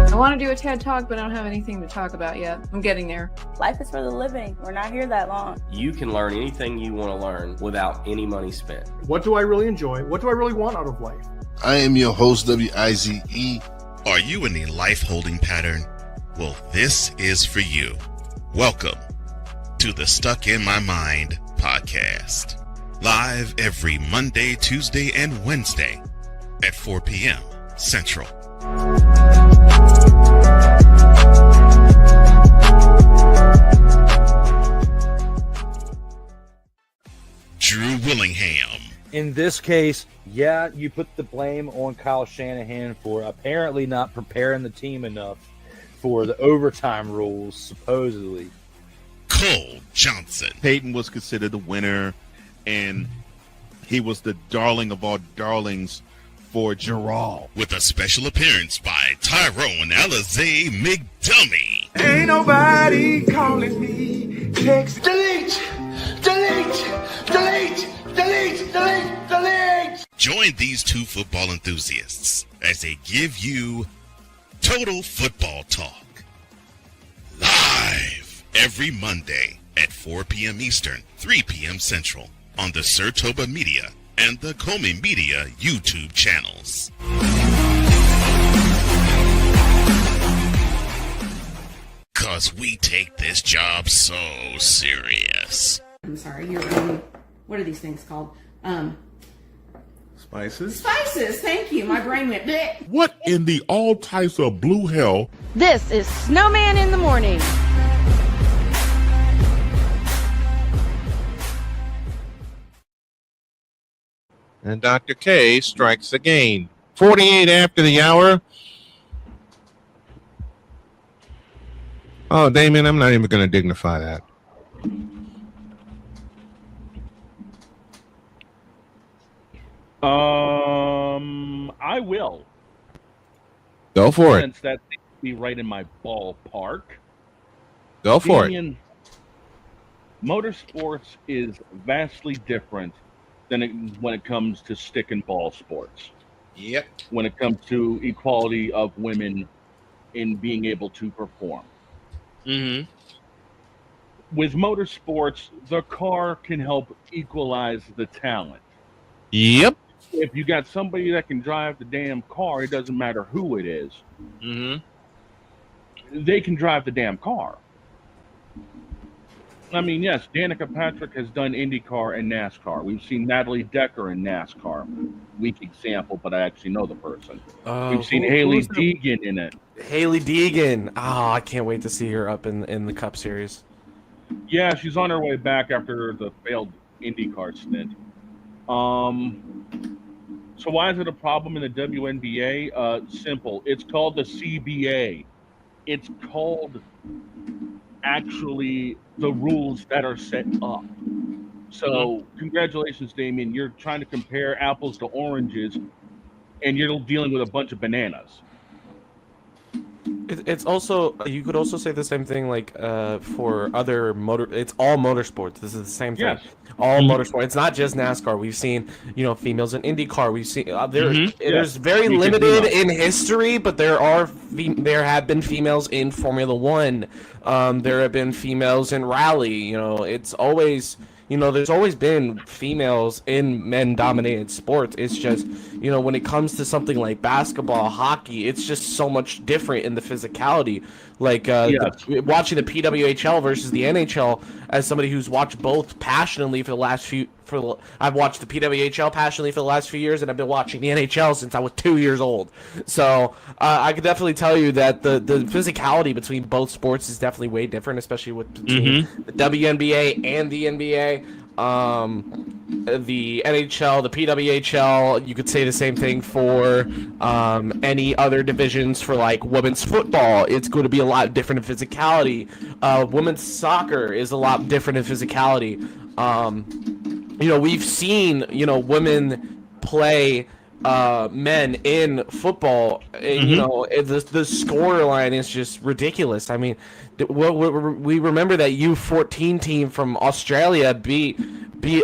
I want to do a TED Talk, but I don't have anything to talk about yet. I'm getting there. Life is for the living. We're not here that long. You can learn anything you want to learn without any money spent. What do I really enjoy? What do I really want out of life? I am your host, WIZE. Are you in a life holding pattern? Well, this is for you. Welcome to the Stuck in My Mind podcast. Live every Monday, Tuesday, and Wednesday at 4 p.m. Central. Drew Willingham. In this case, yeah, you put the blame on Kyle Shanahan for apparently not preparing the team enough for the overtime rules, supposedly. Cole Johnson. Peyton was considered the winner, and he was the darling of all darlings for Gerald. With a special appearance by Tyrone Alizé McDummy. Ain't nobody calling me. Text. Delete! Delete! Delete! Delete! Delete! Delete! Join these two football enthusiasts as they give you total football talk. Live every Monday at 4 p.m. Eastern, 3 p.m. Central on the Sertoba Media and the Comey Media YouTube channels. Cause we take this job so serious. I'm sorry, what are these things called? Spices? Spices, thank you. My brain went bleh. What in the all types of blue hell? This is Snowman in the Morning. And Dr. K strikes again. 48 after the hour. Oh, Damien, I'm not even going to dignify that. I will. Go for it. Since that seems to be right in my ballpark. Go for it. Motorsports is vastly different than when it comes to stick and ball sports. Yep. When it comes to equality of women in being able to perform. Mm-hmm. With motorsports, the car can help equalize the talent. Yep. If you got somebody that can drive the damn car, it doesn't matter who it is. Mm-hmm. They can drive the damn car. I mean, yes, Danica Patrick has done IndyCar and NASCAR. We've seen Natalie Decker in NASCAR. Weak example, but I actually know the person. We've seen Hailie Deegan in it. Hailie Deegan. Oh, I can't wait to see her up in the Cup Series. Yeah, she's on her way back after the failed IndyCar stint. So why is it a problem in the WNBA? Simple. It's called the CBA. It's called actually the rules that are set up. So congratulations, Damien. You're trying to compare apples to oranges, and you're dealing with a bunch of bananas. It's also, you could also say the same thing like for other it's all motorsports. This is the same thing. Yes. All motorsport. It's not just NASCAR. We've seen, females in IndyCar. We've seen there's very limited in history, but there have been females in Formula One. There have been females in rally. It's always. There's always been females in men-dominated sports. It's just, when it comes to something like basketball, hockey, it's just so much different in the physicality. Like watching the PWHL versus the NHL, as somebody who's watched both passionately for the last few. I've watched the PWHL passionately for the last few years, and I've been watching the NHL since I was 2 years old. So I could definitely tell you that the physicality between both sports is definitely way different, especially with between the WNBA and the NBA. The NHL, the PWHL, you could say the same thing for any other divisions for like women's football. It's going to be a lot different in physicality. Women's soccer is a lot different in physicality. We've seen, women play men in football. And, the score line is just ridiculous. I mean, we remember that U14 team from Australia beat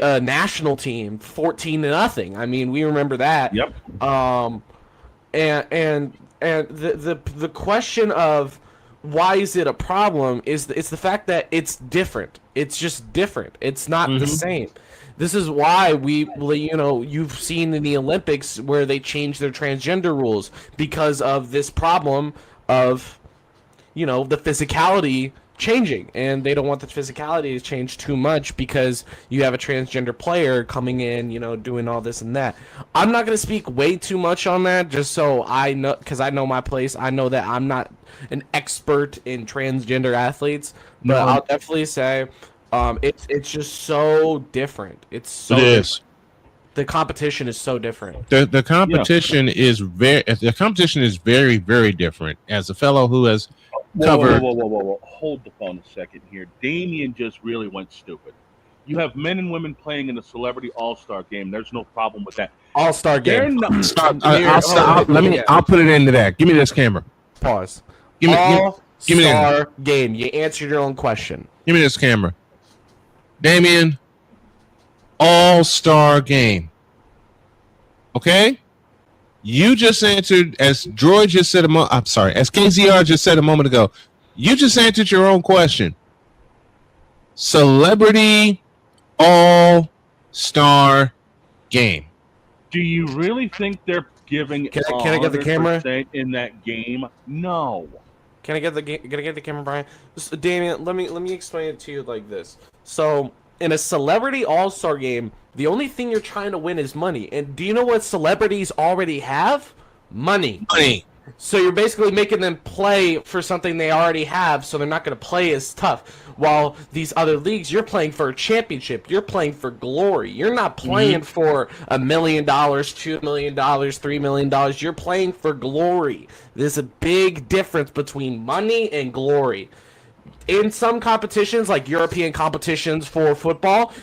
a national team 14-0. I mean, we remember that. Yep. And the question of why is it a problem is it's the fact that it's different. It's just different. It's not the same. This is why you've seen in the Olympics where they changed their transgender rules because of this problem of, the physicality changing, and they don't want the physicality to change too much because you have a transgender player coming in, doing all this and that. I'm not going to speak way too much on that, just so I know, because I know my place. I know that I'm not an expert in transgender athletes, but I'll definitely say it's just so different. It is. The competition is so different. The competition is very, very different. As a fellow who has covered. Whoa. Hold the phone a second here. Damien just really went stupid. You have men and women playing in the Celebrity All-Star game. There's no problem with that. All-Star game. I'll put it into that. Give me this camera. Pause. Give me All-Star game. You answered your own question. Give me this camera. Damien, All-Star game. Okay? You just answered, as Droid just said as KZR just said a moment ago, you just answered your own question. Celebrity All-Star game. Do you really think they're giving Can I get the camera in that game? No. Can I get the camera, Brian? Damien, let me explain it to you like this. So, in a Celebrity All-Star game, the only thing you're trying to win is money. And do you know what celebrities already have? Money. So you're basically making them play for something they already have, so they're not going to play as tough. While these other leagues, you're playing for a championship. You're playing for glory. You're not playing for $1 million, $2 million, $3 million. You're playing for glory. There's a big difference between money and glory. In some competitions, like European competitions for football,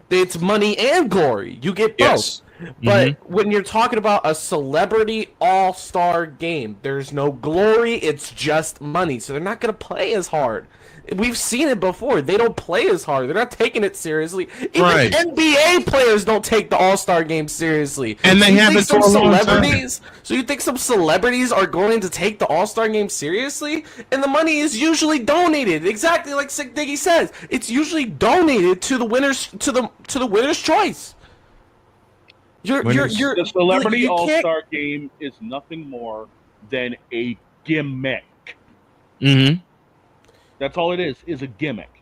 it's money and glory. You get both. Yes. But when you're talking about a Celebrity All-Star game, there's no glory, it's just money. So they're not going to play as hard. We've seen it before. They don't play as hard. They're not taking it seriously. Even NBA players don't take the All-Star game seriously. And they haven't for a long time. So you think some celebrities are going to take the All-Star game seriously? And the money is usually donated. Exactly like Sick Diggy says. It's usually donated to the winners to the winner's choice. The Celebrity All-Star game is nothing more than a gimmick. That's all it is a gimmick.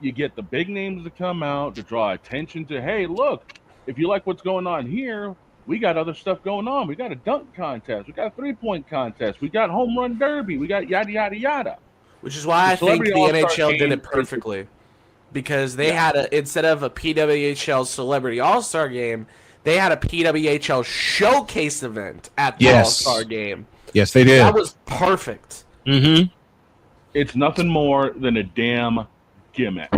You get the big names to come out to draw attention to, hey, look, if you like what's going on here, we got other stuff going on. We got a dunk contest. We got a three-point contest. We got home run derby. We got yada, yada, yada. Which is why I think the NHL did it perfectly. Because they had instead of a PWHL Celebrity All-Star game, they had a PWHL showcase event at the All-Star game. Yes, they did. That was perfect. It's nothing more than a damn gimmick.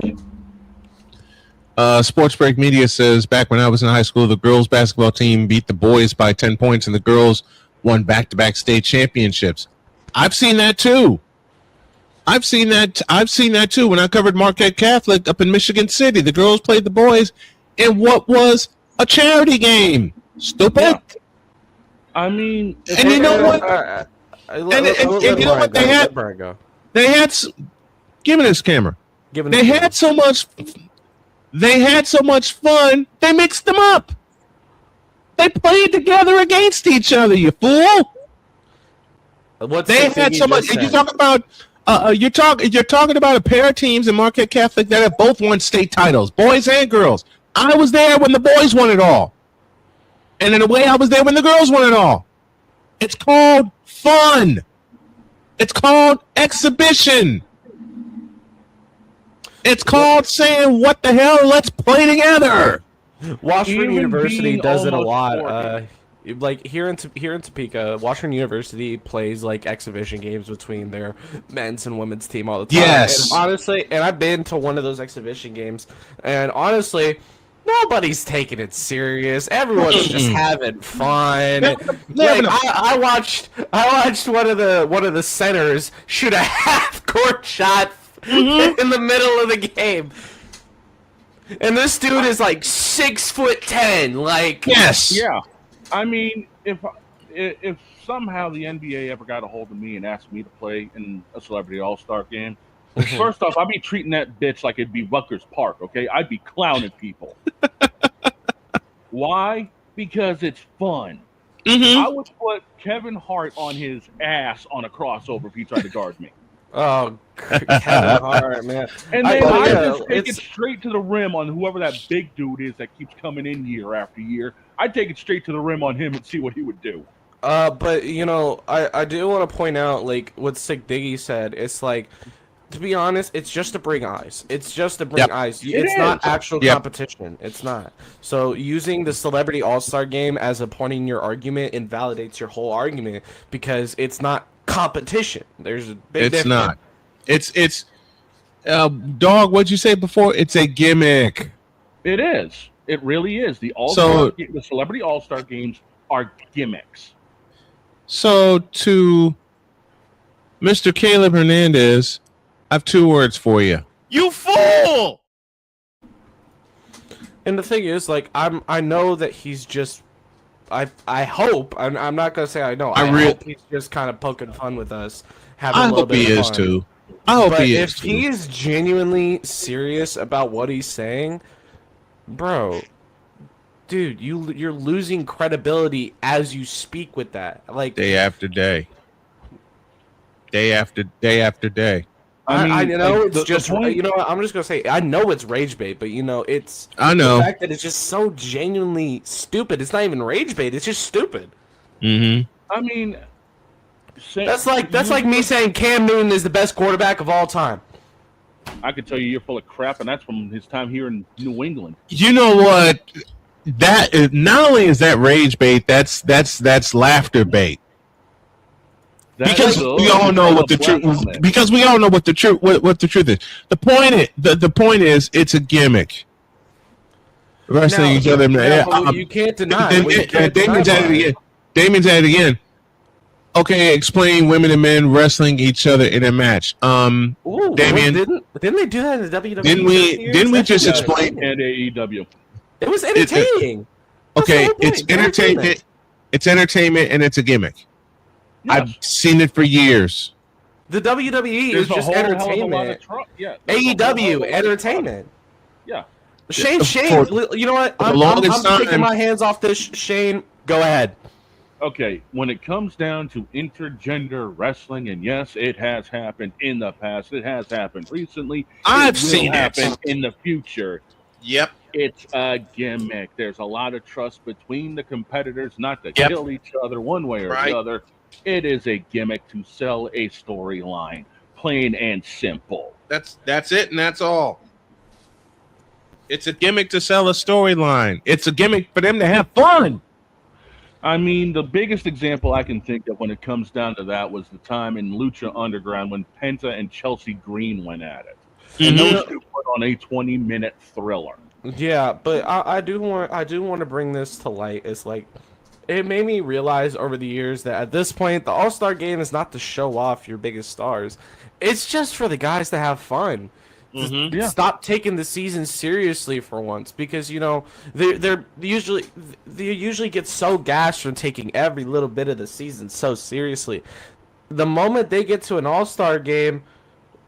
Sports Break Media says, back when I was in high school, the girls basketball team beat the boys by 10 points, and the girls won back-to-back state championships. I've seen that too. I've seen that too. When I covered Marquette Catholic up in Michigan City, the girls played the boys in what was a charity game. Stupid. Yeah. I mean, and you know what? And you know what they had? They had. Give me this camera. They had so much fun. They mixed them up. They played together against each other. You fool. They had so much. You talk about you're talking about a pair of teams in Marquette Catholic that have both won state titles, boys and girls. I was there when the boys won it all, and in a way, I was there when the girls won it all. It's called fun. It's called exhibition. It's called saying, "What the hell? Let's play together." Washburn University does it a lot. Like here in Topeka, Washburn University plays like exhibition games between their men's and women's team all the time. Yes. And honestly, and I've been to one of those exhibition games, and honestly, nobody's taking it serious. Everyone's just having fun. I watched one of the centers shoot a half court shot in the middle of the game. And this dude is like 6'10". Like, yes, yeah. I mean, if somehow the NBA ever got a hold of me and asked me to play in a Celebrity All-Star game, first off, I'd be treating that bitch like it'd be Rutgers Park. Okay, I'd be clowning people. Why? Because it's fun. I would put Kevin Hart on his ass on a crossover if he tried to guard me. Oh, Kevin Hart, man. And then I just take it straight to the rim on whoever that big dude is that keeps coming in year after year. I'd take it straight to the rim on him and see what he would do. But, you know, I do want to point out, like, what Sick Diggy said. It's like, to be honest, it's just to bring eyes. It's just to bring eyes. It's not actual competition. It's not. So using the Celebrity All-Star game as a point in your argument invalidates your whole argument because it's not competition. There's a big difference. Not. It's dog, what'd you say before? It's a gimmick. It is. It really is. The Celebrity All-Star games are gimmicks. So to Mr. Caleb Hernandez, I have 2 words for you. You fool! And the thing is, like, I know that he's just I hope I'm not gonna say I know. I hope he's just kind of poking fun with us. I hope he is too. I hope he is too. If he is genuinely serious about what he's saying, bro, dude, you're losing credibility as you speak with that. Like day after day, day after day after day. I know it's just you know what, I'm just gonna say I know it's rage bait, but you know it's the fact that it's just so genuinely stupid. It's not even rage bait. It's just stupid. Mm-hmm. I mean, that's like me saying Cam Newton is the best quarterback of all time. I could tell you're full of crap, and that's from his time here in New England. You know what? That not only is that rage bait, that's laughter bait. Because we all know what the truth. Because we all know what the truth. What the truth is. The point is, it's a gimmick. Wrestling each other. You can't deny. Damon's at it again. Damon's at it again. Okay, explain women and men wrestling each other in a match. Damien, didn't they do that in the WWE? Didn't we just explain? And AEW. It was entertaining. Okay, it's entertainment. It's entertainment, and it's a gimmick. Yeah. I've seen it for years. The WWE is just entertainment. AEW entertainment. Yeah. Shane, you know what? I'm taking my hands off this. Shane, go ahead. Okay, when it comes down to intergender wrestling, and yes, it has happened in the past. It has happened recently. I've seen it happen in the future. Yep. It's a gimmick. There's a lot of trust between the competitors not to kill each other one way or the other. It is a gimmick to sell a storyline, plain and simple. That's it, and that's all. It's a gimmick to sell a storyline. It's a gimmick for them to have fun. I mean, the biggest example I can think of when it comes down to that was the time in Lucha Underground when Penta and Chelsea Green went at it. And those two put on a 20-minute thriller. Yeah, but I do want to bring this to light. It's like it made me realize over the years that at this point, the All-Star Game is not to show off your biggest stars. It's just for the guys to have fun. Stop taking the season seriously for once, because you know they usually get so gashed from taking every little bit of the season so seriously. The moment they get to an All-Star Game,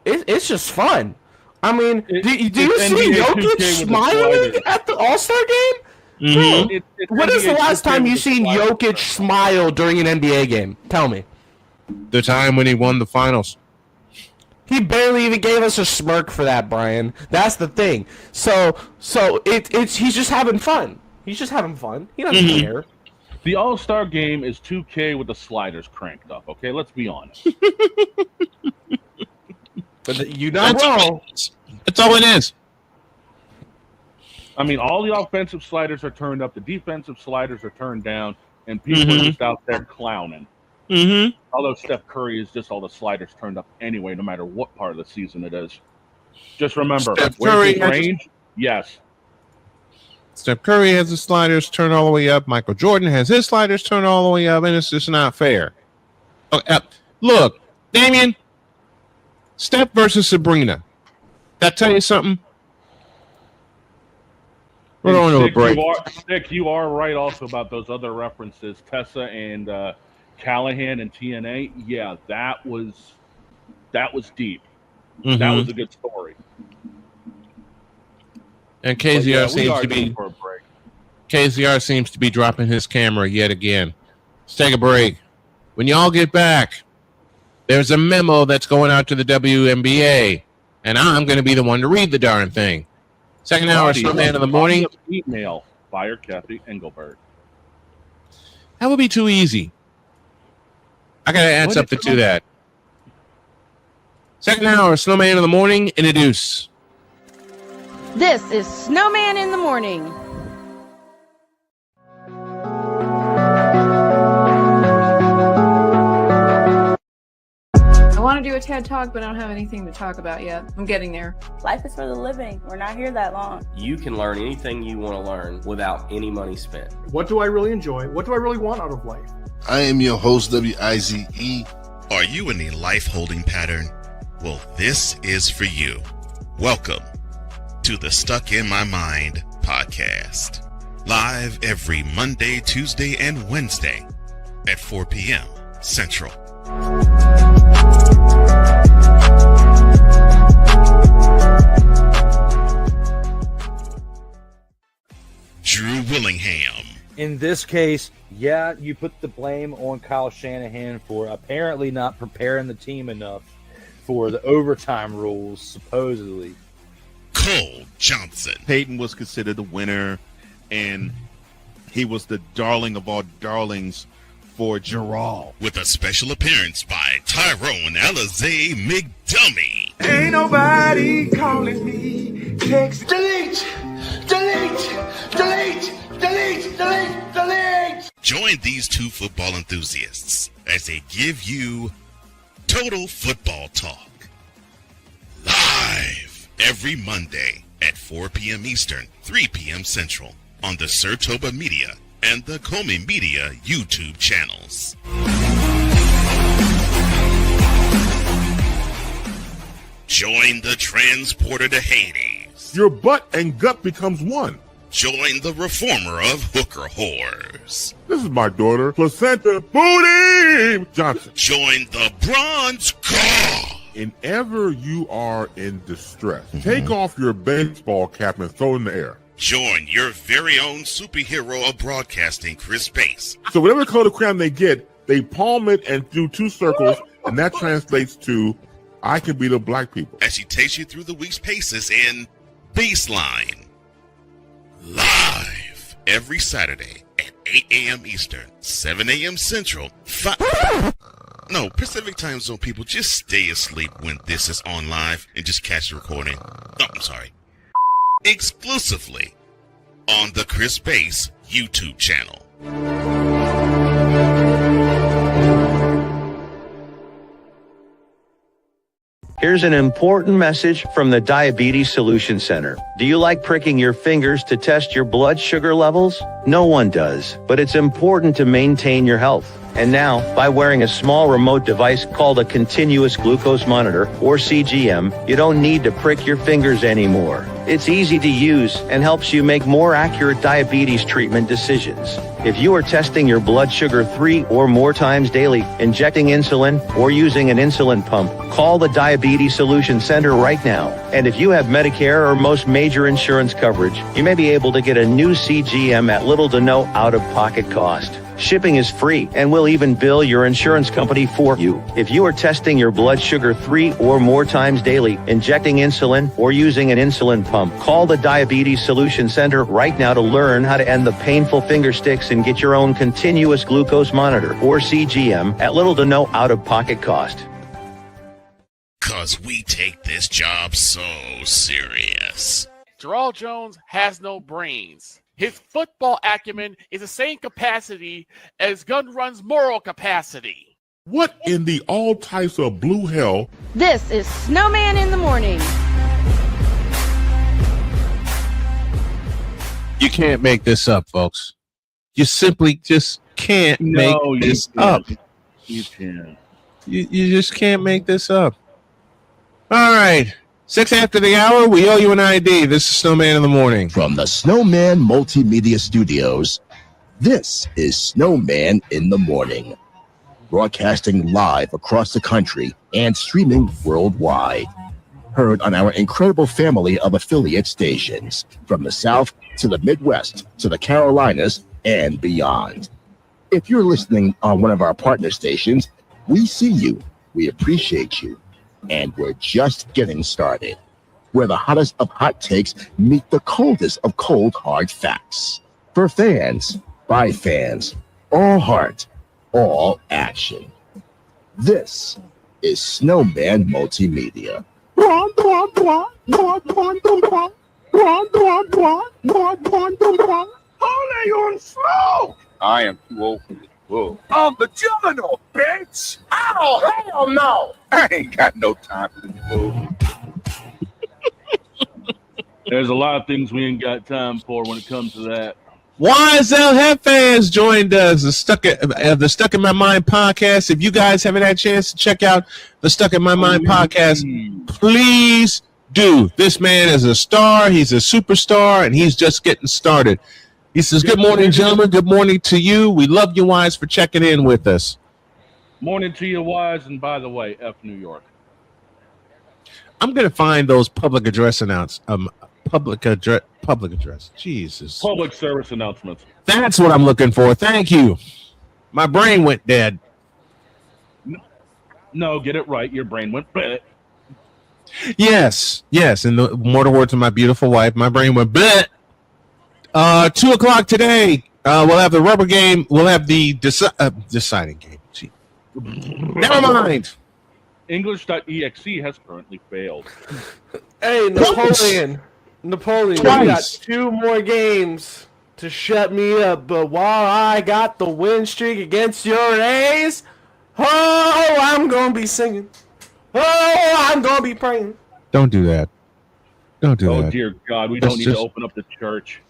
it's just fun. I mean, do you see Jokic smiling at the All-Star Game? Mm-hmm. When is the last time you seen Jokic smile during an NBA game? Tell me. the time when he won the finals. He barely even gave us a smirk for that, Brian. That's the thing. So he's just having fun. He's just having fun. He doesn't care. The All-Star game is 2K with the sliders cranked up. Okay, let's be honest. But you're not wrong. That's all it is. I mean, all the offensive sliders are turned up, the defensive sliders are turned down, and people are just out there clowning. Mm-hmm. Although Steph Curry is just all the sliders turned up anyway, no matter what part of the season it is. Just remember, Steph where's Curry his range? Yes. Steph Curry has his sliders turned all the way up. Michael Jordan has his sliders turned all the way up, and it's just not fair. Look, Damien, Steph versus Sabrina. That tell you something? We're going to a break. Nick, you are right also about those other references, Tessa and Callahan and TNA. Yeah, that was deep. Mm-hmm. That was a good story. And KZR seems to be dropping his camera yet again. Let's take a break. When y'all get back, there's a memo that's going out to the WNBA, and I'm going to be the one to read the darn thing. Second hour, Snowman in the morning. Email, fire Kathy Engelbert. That would be too easy. I got to add something to that. Second hour, Snowman in the morning, introduce. This is Snowman in the Morning. I want to do a TED Talk, but I don't have anything to talk about yet. I'm getting there. Life is for the living. We're not here that long. You can learn anything you want to learn without any money spent. What do I really enjoy? What do I really want out of life? I am your host, WIZE. Are you in a life holding pattern? Well, this is for you. Welcome to the Stuck in My Mind podcast. Live every Monday, Tuesday, and Wednesday at 4 p.m. Central. Drew Willingham. In this case, yeah, you put the blame on Kyle Shanahan for apparently not preparing the team enough for the overtime rules, supposedly. Cole Johnson. Peyton was considered the winner, and he was the darling of all darlings for Gerald. With a special appearance by Tyrone Alizé McDummy. Ain't nobody calling me. Text delete, delete, delete, delete, delete, delete. Join these two football enthusiasts as they give you total football talk. Live every Monday at 4 p.m. Eastern, 3 p.m. Central on the Sertoba Media and the Comey Media YouTube channels. Join the transporter to Hades. Your butt and gut becomes one. Join the reformer of hooker whores. This is my daughter, Placenta Booty Johnson. Join the Bronze Car. Whenever you are in distress, take off your baseball cap and throw it in the air. Join your very own superhero of broadcasting, Chris Bass. So whatever color crayon they get, they palm it and do two circles, and that translates to, I can be the black people. As she takes you through the week's paces in Baseline. Live every Saturday at 8 a.m. Eastern, 7 a.m. Central, No, Pacific Time Zone people, just stay asleep when this is on live and just catch the recording. Oh, I'm sorry. Exclusively on the Chris Bass YouTube channel. Here's an important message from the Diabetes Solution Center. Do you like pricking your fingers to test your blood sugar levels? No one does, but it's important to maintain your health. And now, by wearing a small remote device called a continuous glucose monitor, or CGM, you don't need to prick your fingers anymore. It's easy to use and helps you make more accurate diabetes treatment decisions. If you are testing your blood sugar 3 or more times daily, injecting insulin, or using an insulin pump, call the Diabetes Solution Center right now. And if you have Medicare or most major insurance coverage, you may be able to get a new CGM at little to no out-of-pocket cost. Shipping is free, and we'll even bill your insurance company for you. If you are testing your blood sugar 3 or more times daily, injecting insulin, or using an insulin pump, call the Diabetes Solution Center right now to learn how to end the painful finger sticks and get your own continuous glucose monitor, or CGM, at little to no out-of-pocket cost. 'Cause we take this job so serious. Jarrell Jones has no brains. His football acumen is the same capacity as Gun Run's moral capacity. What in the all types of blue hell? This is Snowman in the Morning. You can't make this up, folks. You simply just can't make this up. You can't. You just can't make this up. All right. 6 after the hour, we owe you an ID. This is Snowman in the Morning. From the Snowman Multimedia Studios, this is Snowman in the Morning. Broadcasting live across the country and streaming worldwide. Heard on our incredible family of affiliate stations, from the South to the Midwest to the Carolinas and beyond. If you're listening on one of our partner stations, we see you, we appreciate you, and we're just getting started. Where the hottest of hot takes meet the coldest of cold hard facts. For fans, by fans, all heart, all action. This is Snowman Multimedia. Holy on slow! I am too old for this bull. I'm the juggernaut, bitch! Oh, hell no! I ain't got no time for this bull. There's a lot of things we ain't got time for when it comes to that. YSL Jefe has joined us, the Stuck in My Mind podcast. If you guys haven't had a chance to check out the Stuck in My Mind podcast, please do. This man is a star. He's a superstar, and he's just getting started. He says, good morning, gentlemen. Good morning to you. We love you, Wise, for checking in with us. Morning to you, Wise, and by the way, F New York. I'm going to find those public address public address. Jesus. Public service announcements. That's what I'm looking for. Thank you. My brain went dead. No, get it right. Your brain went bleh. Yes. In the mortal words of my beautiful wife, my brain went bleh. 2 o'clock today. We'll have the rubber game. We'll have the deciding game. Gee. Never mind. English.exe has currently failed. Hey, Napoleon, we got 2 more games to shut me up. But while I got the win streak against your A's, oh, I'm going to be singing. Oh, I'm going to be praying. Don't do that. Don't do that. Oh, dear God. We don't need to open up the church.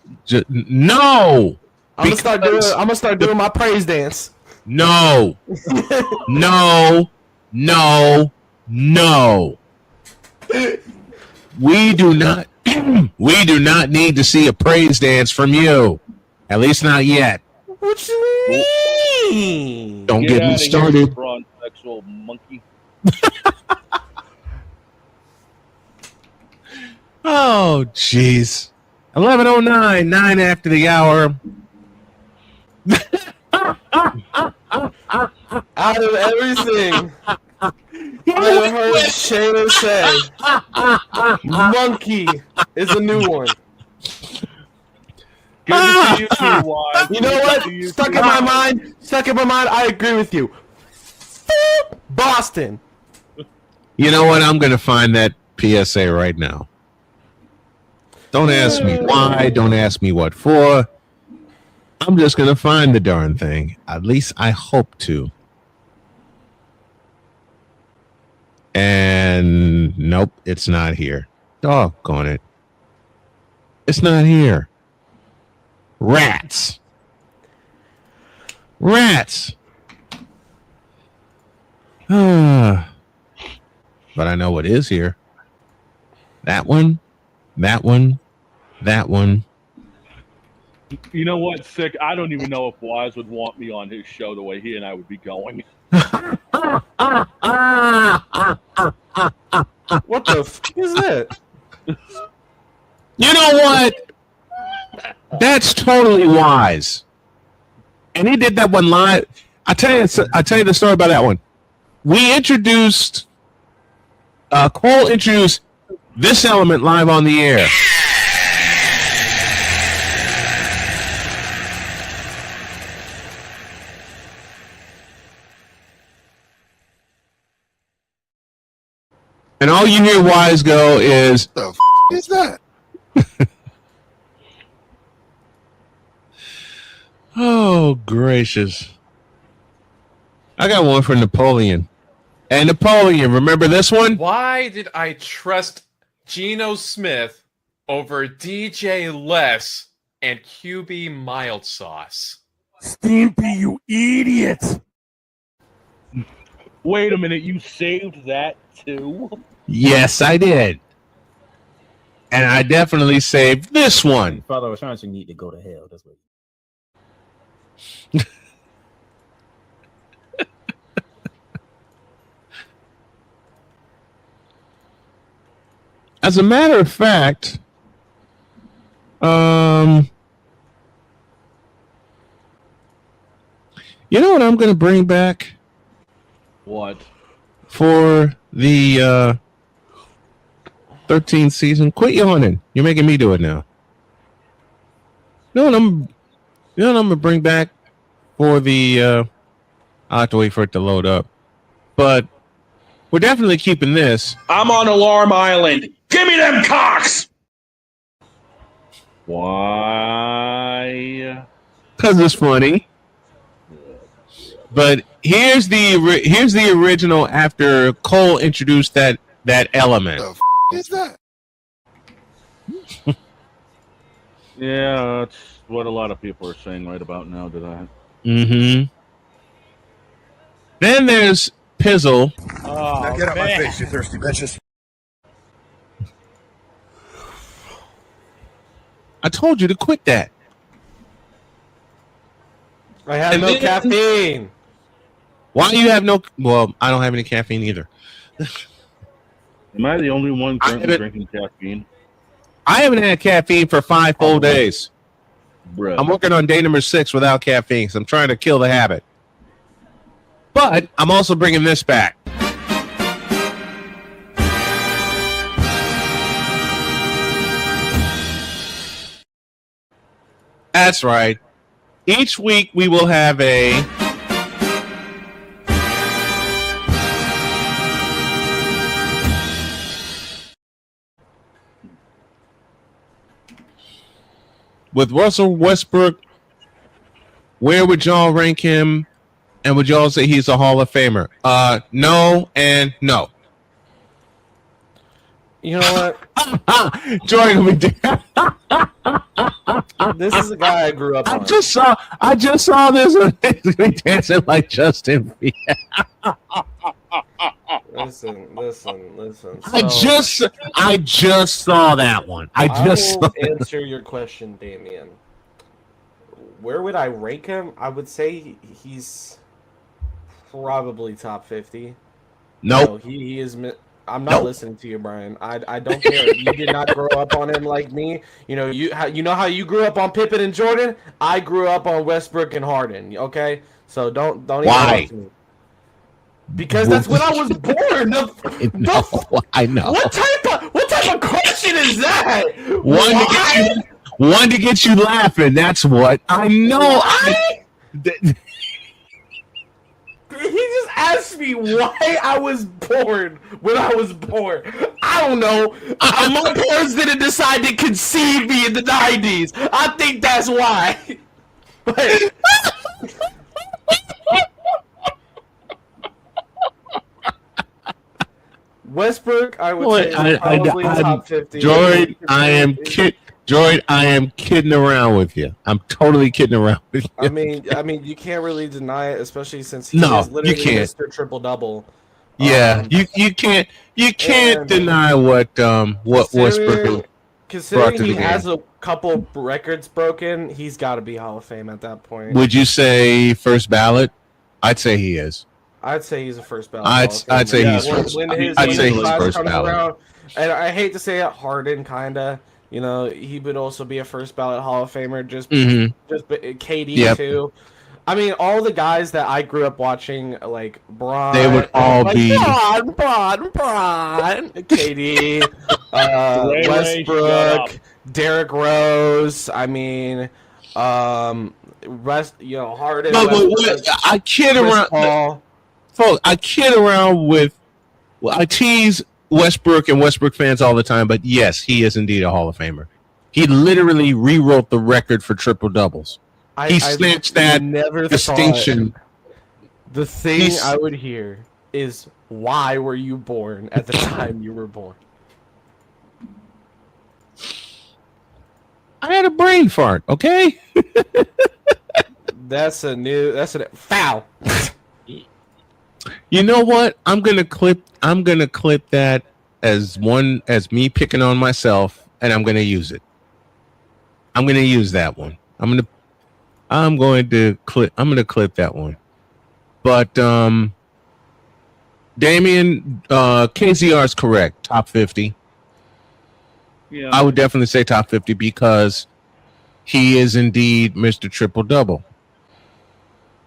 No. I'm going to start doing my praise dance. No. No. We do not need to see a praise dance from you. At least not yet. What you mean? Don't get me started. Bronsexual monkey. Oh, jeez. 11:09, 9 after the hour. Out of everything I heard Shayna say, monkey is a new one. Good to see you too, Wise. You know what? Stuck in my mind, I agree with you. Boston. You know what? I'm going to find that PSA right now. Don't ask me why. Don't ask me what for. I'm just going to find the darn thing. At least I hope to. And nope, it's not here. Doggone it. It's not here. Rats. But I know what is here. That one. You know what, Sick? I don't even know if Wise would want me on his show the way he and I would be going. What the f*** is that? You know what? That's totally Wise. And he did that one live. I tell you the story about that one. We introduced Cole introduced this element live on the air. And all you hear Wise go is, The f is that? oh, gracious. I got one for Napoleon. And Napoleon, remember this one? Why did I trust Geno Smith over DJ Les and QB Mild Sauce? Stimpy, you idiot! Wait a minute, you saved that too? Yes, I did. And I definitely saved this one. Father was trying to need to go to hell. That's what. As a matter of fact, you know what I'm going to bring back? What? For the 13th season? Quit yawning. You're making me do it now. You know what I'm going to bring back for the... I'll have to wait for it to load up. But we're definitely keeping this. I'm on Alarm Island. Give me them cocks! Why? Because it's funny. But here's the original after Cole introduced that element. The f is that? Yeah, that's what a lot of people are saying right about now to that. Mm-hmm. Then there's Pizzle. Oh, now get out my face, you thirsty bitches. I told you to quit that. I have no caffeine. Why do you have no... Well, I don't have any caffeine either. Am I the only one currently drinking caffeine? I haven't had caffeine for 5 full days. Bruh. I'm working on day number 6 without caffeine, so I'm trying to kill the habit. But I'm also bringing this back. That's right. Each week we will have a... With Russell Westbrook, where would y'all rank him? And would y'all say he's a Hall of Famer? No and no. You know what? Jordan, this is a guy I grew up on. I just saw this. He's dancing like Justin. Listen. I just saw that one. I will answer your question, Damien. Where would I rank him? I would say he's probably top 50. Nope. No, he is. I'm not listening to you, Brian. I don't care. You did not grow up on him like me. You know how you grew up on Pippen and Jordan. I grew up on Westbrook and Harden. Okay, so don't even Why? talk to me. Because that's when I was born. I know. What type of question is that? One to get you laughing. That's what I know. He just asked me why I was born when I was born. I don't know. My parents didn't decide to conceive me in the 90s. I think that's why. But... Westbrook, I would say, is probably top 50. Droid, I am kidding around with you. I'm totally kidding around with you. I mean, you can't really deny it, especially since he is literally Mr. Triple Double. Yeah, you can't deny what Westbrook. Considering he has a couple records broken, he's got to be Hall of Fame at that point. Would you say first ballot? I'd say he is. I'd say he's a first ballot. I'd say he's first. I'd say he's first ballot. Around, and I hate to say it, Harden kinda. You know, he would also be a first ballot Hall of Famer. Just KD too. I mean, all the guys that I grew up watching, like Bron, They would all be Bron, KD, Ray, shut up. Westbrook, Derrick Rose. I mean, Harden. No, but Westbrook, I kid Chris around. Paul. Folks, I kid around with. Well, I tease Westbrook and Westbrook fans all the time, but yes, he is indeed a Hall of Famer. He literally rewrote the record for triple doubles. He snatched that distinction. The thing I would hear is, why were you born at the time you were born? I had a brain fart, okay? That's a foul. You know what? I'm gonna clip that as me picking on myself, and I'm gonna use it. I'm gonna use that one. I'm going to clip that one. But Damian, KZR is correct. Top 50. Yeah. I would definitely say top 50 because he is indeed Mr. Triple Double.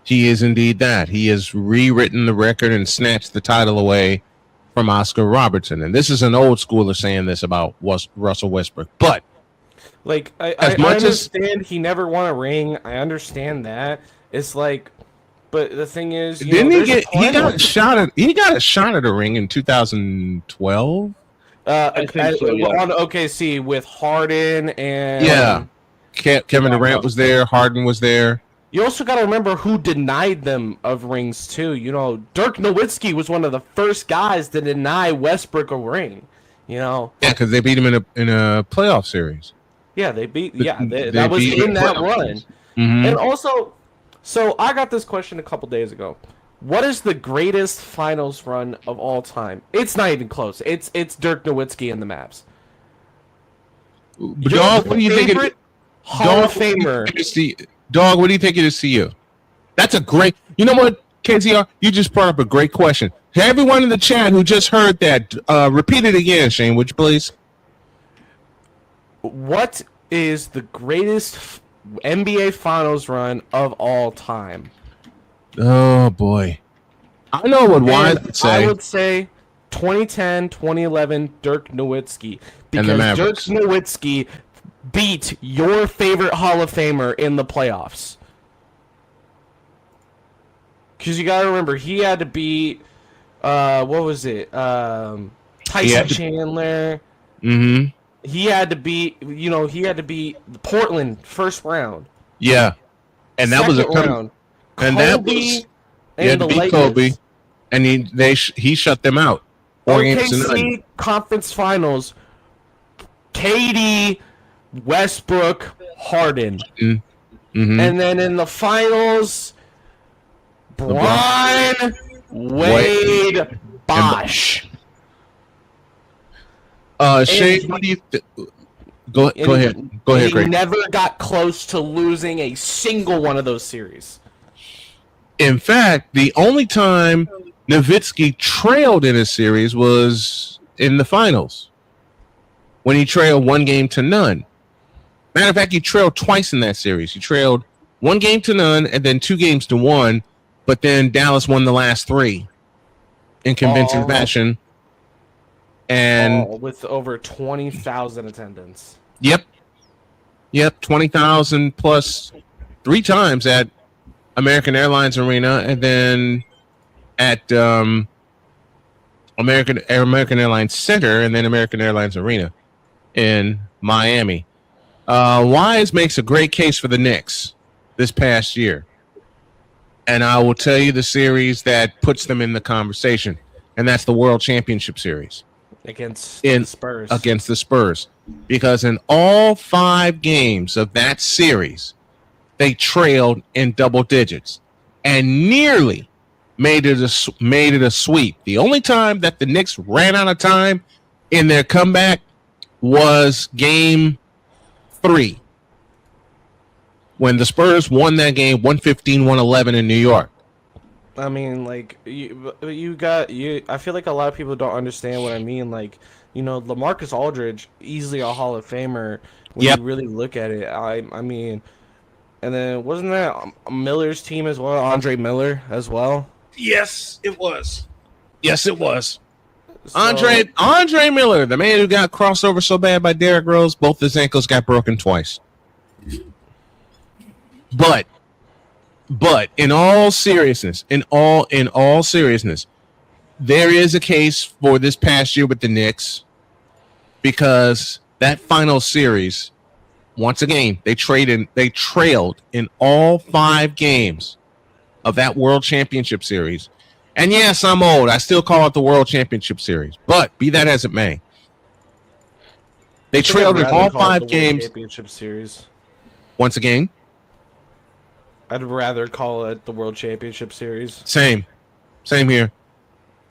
He is indeed that. He has rewritten the record and snatched the title away from Oscar Robertson. And this is an old schooler saying this about Russell Westbrook. But like, I understand he never won a ring. I understand that. It's like, but the thing is, he got a shot at a ring in 2012. I think so, yeah. On OKC with Harden and Kevin Durant was there. Harden was there. You also got to remember who denied them of rings too. You know, Dirk Nowitzki was one of the first guys to deny Westbrook a ring. You know, because they beat him in a playoff series. Yeah, they beat. That was in that run. Mm-hmm. And also, so I got this question a couple days ago. What is the greatest finals run of all time? It's not even close. It's Dirk Nowitzki and the Mavs. Dog, what do you think? Hall of Famer. Dog, what do you think it is to you? That's a great. You know what, KZR? You just brought up a great question. To everyone in the chat who just heard that, repeat it again, Shane, would you please? What is the greatest NBA Finals run of all time? Oh, boy. I know what Wise would say. I would say 2010, 2011, Dirk Nowitzki. Because Dirk Nowitzki beat your favorite Hall of Famer in the playoffs. Because you got to remember, he had to beat, what was it? Tyson Chandler. Mm-hmm. He had to beat Portland first round. Yeah. And that was a round. And Kobe that was and had to the beat Lakers. Kobe, and he shut them out. 4 games to none. OKC Conference Finals. KD, Westbrook, Harden. Mm-hmm. And then in the finals, Bron, Wade, Bosh. Shane, what do you go ahead. Go ahead, He Greg. never got close to losing a single one of those series. In fact, the only time Nowitzki trailed in a series was in the finals when he trailed 1 game to none. Matter of fact, he trailed twice in that series. He trailed 1 game to none and then 2 games to 1, but then Dallas won the last 3 in convincing fashion. And with over 20,000 attendance. Yep, 20,000 plus 3 times at American Airlines Arena, and then at American Airlines Center, and then American Airlines Arena in Miami. Wise makes a great case for the Knicks this past year, and I will tell you the series that puts them in the conversation, and that's the World Championship Series against the Spurs. Against the Spurs, because in all 5 games of that series, they trailed in double digits and nearly made it a sweep. The only time that the Knicks ran out of time in their comeback was game 3 when the Spurs won that game 115-111 in New York. I mean, like, I feel like a lot of people don't understand what I mean. Like, you know, LaMarcus Aldridge, easily a Hall of Famer when you really look at it. I mean, And then wasn't that Miller's team as well? Andre Miller as well. Yes, it was. Yes, it was. Andre Miller, the man who got crossed over so bad by Derrick Rose, both his ankles got broken twice. But in all seriousness, there is a case for this past year with the Knicks because that final series, once again, they trailed in all 5 games of that World Championship Series. And yes, I'm old. I still call it the World Championship Series. But be that as it may, they trailed in all 5 games. Championship Series. Once again, I'd rather call it the World Championship Series. Same here.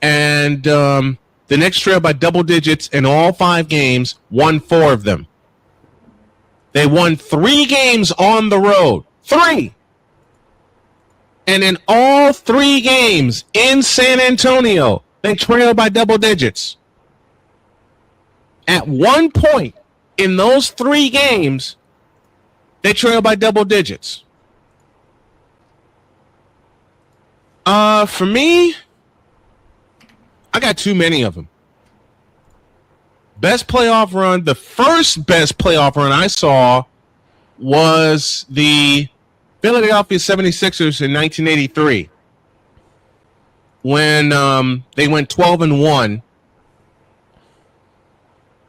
And the Knicks trailed by double digits in all 5 games, won 4 of them. They won 3 games on the road. 3! And in all 3 games in San Antonio, they trailed by double digits. At one point in those 3 games, they trailed by double digits. For me, I got too many of them. Best playoff run, the first best playoff run I saw was the Philadelphia 76ers in 1983 when they went 12-1.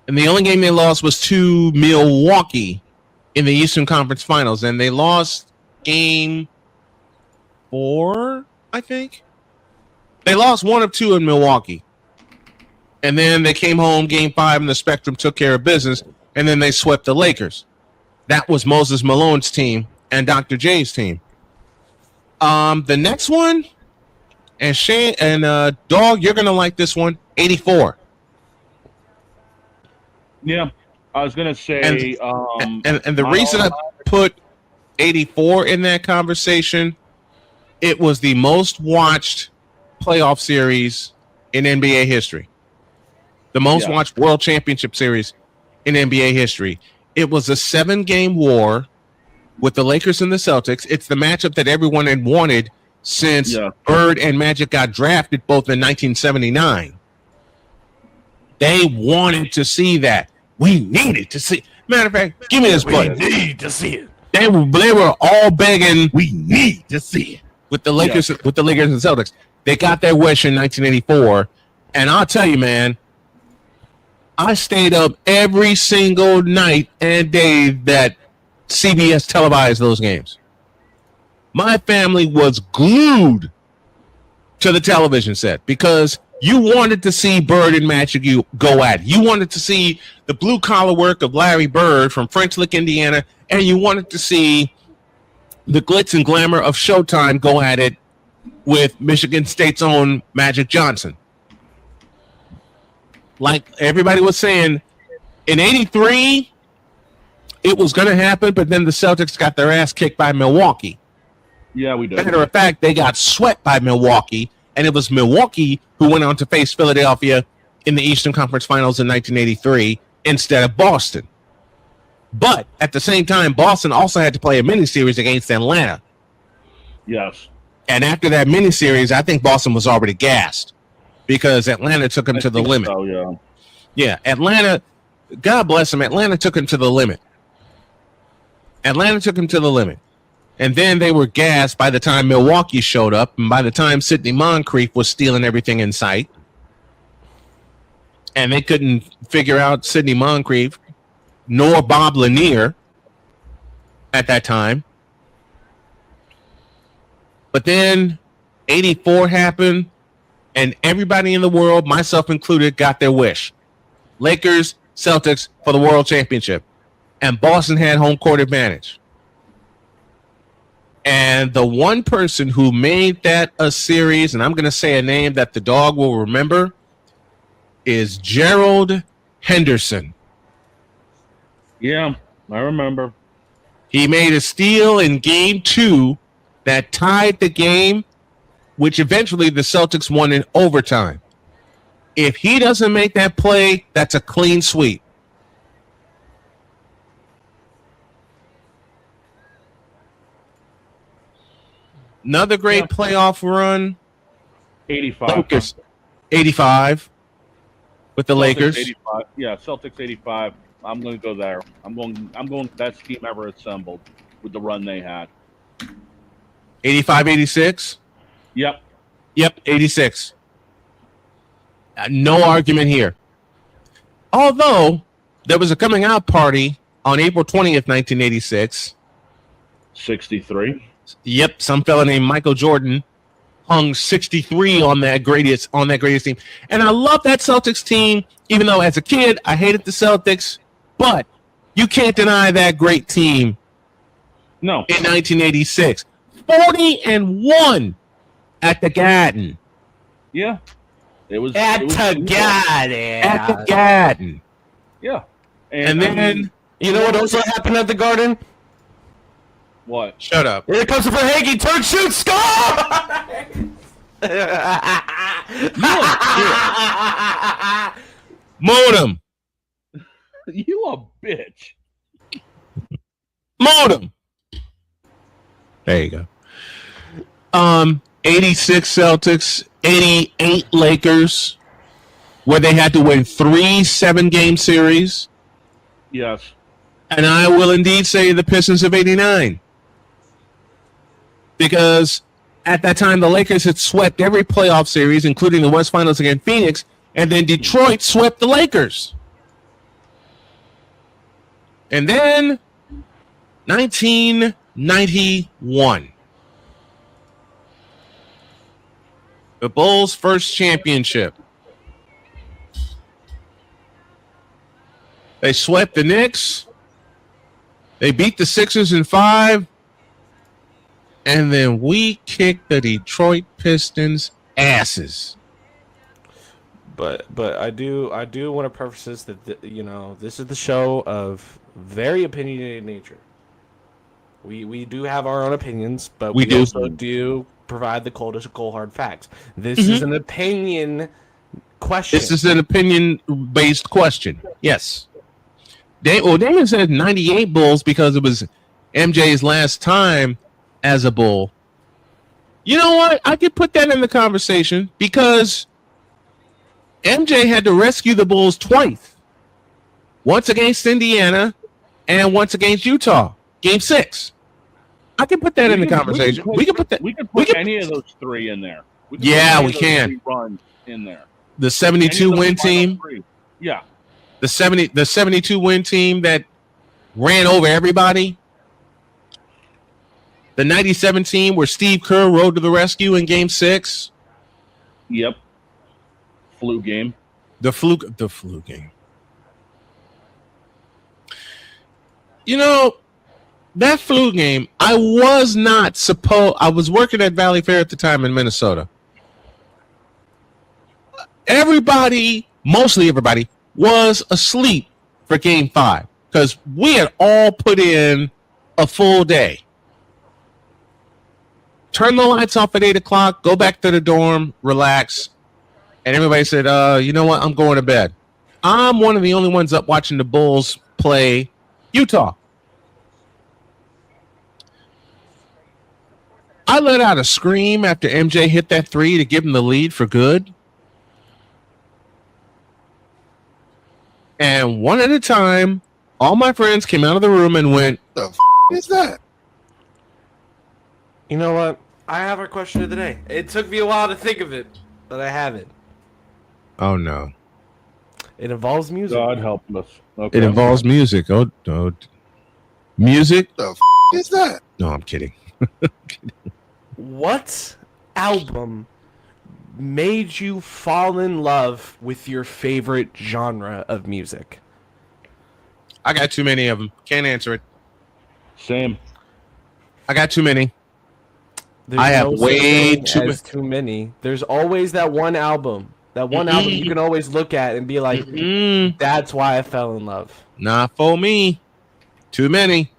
And the only game they lost was to Milwaukee in the Eastern Conference Finals. And they lost game 4, I think. They lost 1 of 2 in Milwaukee. And then they came home game 5 and the Spectrum took care of business. And then they swept the Lakers. That was Moses Malone's team and Dr. J's team. The next one, and Shane and Dog, you're gonna like this one. 84. Yeah, I was gonna say, and the reason I put 84 in that conversation, it was the most watched playoff series in NBA history. The most watched World Championship Series in NBA history. It was a 7-game war with the Lakers and the Celtics. It's the matchup that everyone had wanted since Bird and Magic got drafted both in 1979. They wanted to see that. We needed to see. Matter of fact, give me this play. We need to see it. They were all begging. We need to see it. With the Lakers, with the Lakers and Celtics. They got their wish in 1984. And I'll tell you, man, I stayed up every single night and day that CBS televised those games. My family was glued to the television set because you wanted to see Bird and Magic go at it. You wanted to see the blue-collar work of Larry Bird from French Lick, Indiana, and you wanted to see the glitz and glamour of Showtime go at it with Michigan State's own Magic Johnson. Like everybody was saying, in 83, it was going to happen, but then the Celtics got their ass kicked by Milwaukee. Yeah, we did. Matter of fact, they got swept by Milwaukee, and it was Milwaukee who went on to face Philadelphia in the Eastern Conference Finals in 1983 instead of Boston. But at the same time, Boston also had to play a miniseries against Atlanta. Yes. And after that miniseries, I think Boston was already gassed because Atlanta took them to the limit. So, yeah, Atlanta, God bless them, Atlanta took them to the limit. And then they were gassed by the time Milwaukee showed up, and by the time Sidney Moncrief was stealing everything in sight. And they couldn't figure out Sidney Moncrief nor Bob Lanier at that time. But then 84 happened, and everybody in the world, myself included, got their wish. Lakers, Celtics for the World Championship. And Boston had home court advantage. And the one person who made that a series, and I'm going to say a name that the Dog will remember, is Gerald Henderson. Yeah, I remember. He made a steal in game 2 that tied the game, which eventually the Celtics won in overtime. If he doesn't make that play, that's a clean sweep. Another great playoff run. 85. Lakers, 85 with the Celtics, Lakers. 85. Yeah, Celtics 85. I'm going to go there. I'm going best team ever assembled with the run they had. 85, 86. Yep. Yep, 86. No argument here. Although there was a coming out party on April 20th, 1986. 63. Yep, some fella named Michael Jordan hung 63 on that greatest team. And I love that Celtics team, even though as a kid I hated the Celtics, but you can't deny that great team. No. In 1986. 40-1 at the Garden. Yeah. It was at the Garden. Yeah. And then you know what also happened at the Garden? What? Shut up. Here comes for Hagee. Turn, shoot, score! Modem. You a bitch. Modem. There you go. 86 Celtics, 88 Lakers, where they had to win 3 7-game series. Yes. And I will indeed say the Pistons of 89. Because at that time, the Lakers had swept every playoff series, including the West Finals against Phoenix, and then Detroit swept the Lakers. And then 1991. The Bulls' first championship. They swept the Knicks. They beat the Sixers in 5. And then we kicked the Detroit Pistons' asses. But I do want to preface this that this is the show of very opinionated nature. We do have our own opinions, but we also do provide the coldest cold hard facts. This is an opinion question. This is an opinion-based question. Yes. Damon said 98 Bulls because it was MJ's last time as a Bull. You know what? I could put that in the conversation because MJ had to rescue the Bulls twice. Once against Indiana and once against Utah. Game 6. I can put that in the conversation. We can put any of those 3 in there. We can. Runs in there. The 72 win team. 3. Yeah. The 72 win team that ran over everybody. The 97 team where Steve Kerr rode to the rescue in Game 6. Yep. Flu game. The flu game. You know, that flu game, I was working at Valley Fair at the time in Minnesota. Mostly everybody, was asleep for Game 5 because we had all put in a full day. Turn the lights off at 8 o'clock, go back to the dorm, relax. And everybody said, you know what? I'm going to bed. I'm one of the only ones up watching the Bulls play Utah. I let out a scream after MJ hit that 3 to give him the lead for good. And one at a time, all my friends came out of the room and went, "The f*** is that?" You know what? I have our question of the day. It took me a while to think of it, but I have it. Oh, no. It involves music. God help us. Okay. It involves music. Oh, music? The f*** is that? No, I'm kidding. What album made you fall in love with your favorite genre of music? I got too many of them. Can't answer it. Same. I got too many. There's I have no way such thing as too many. There's always that one album. That one album you can always look at and be like, that's why I fell in love. Not for me. Too many.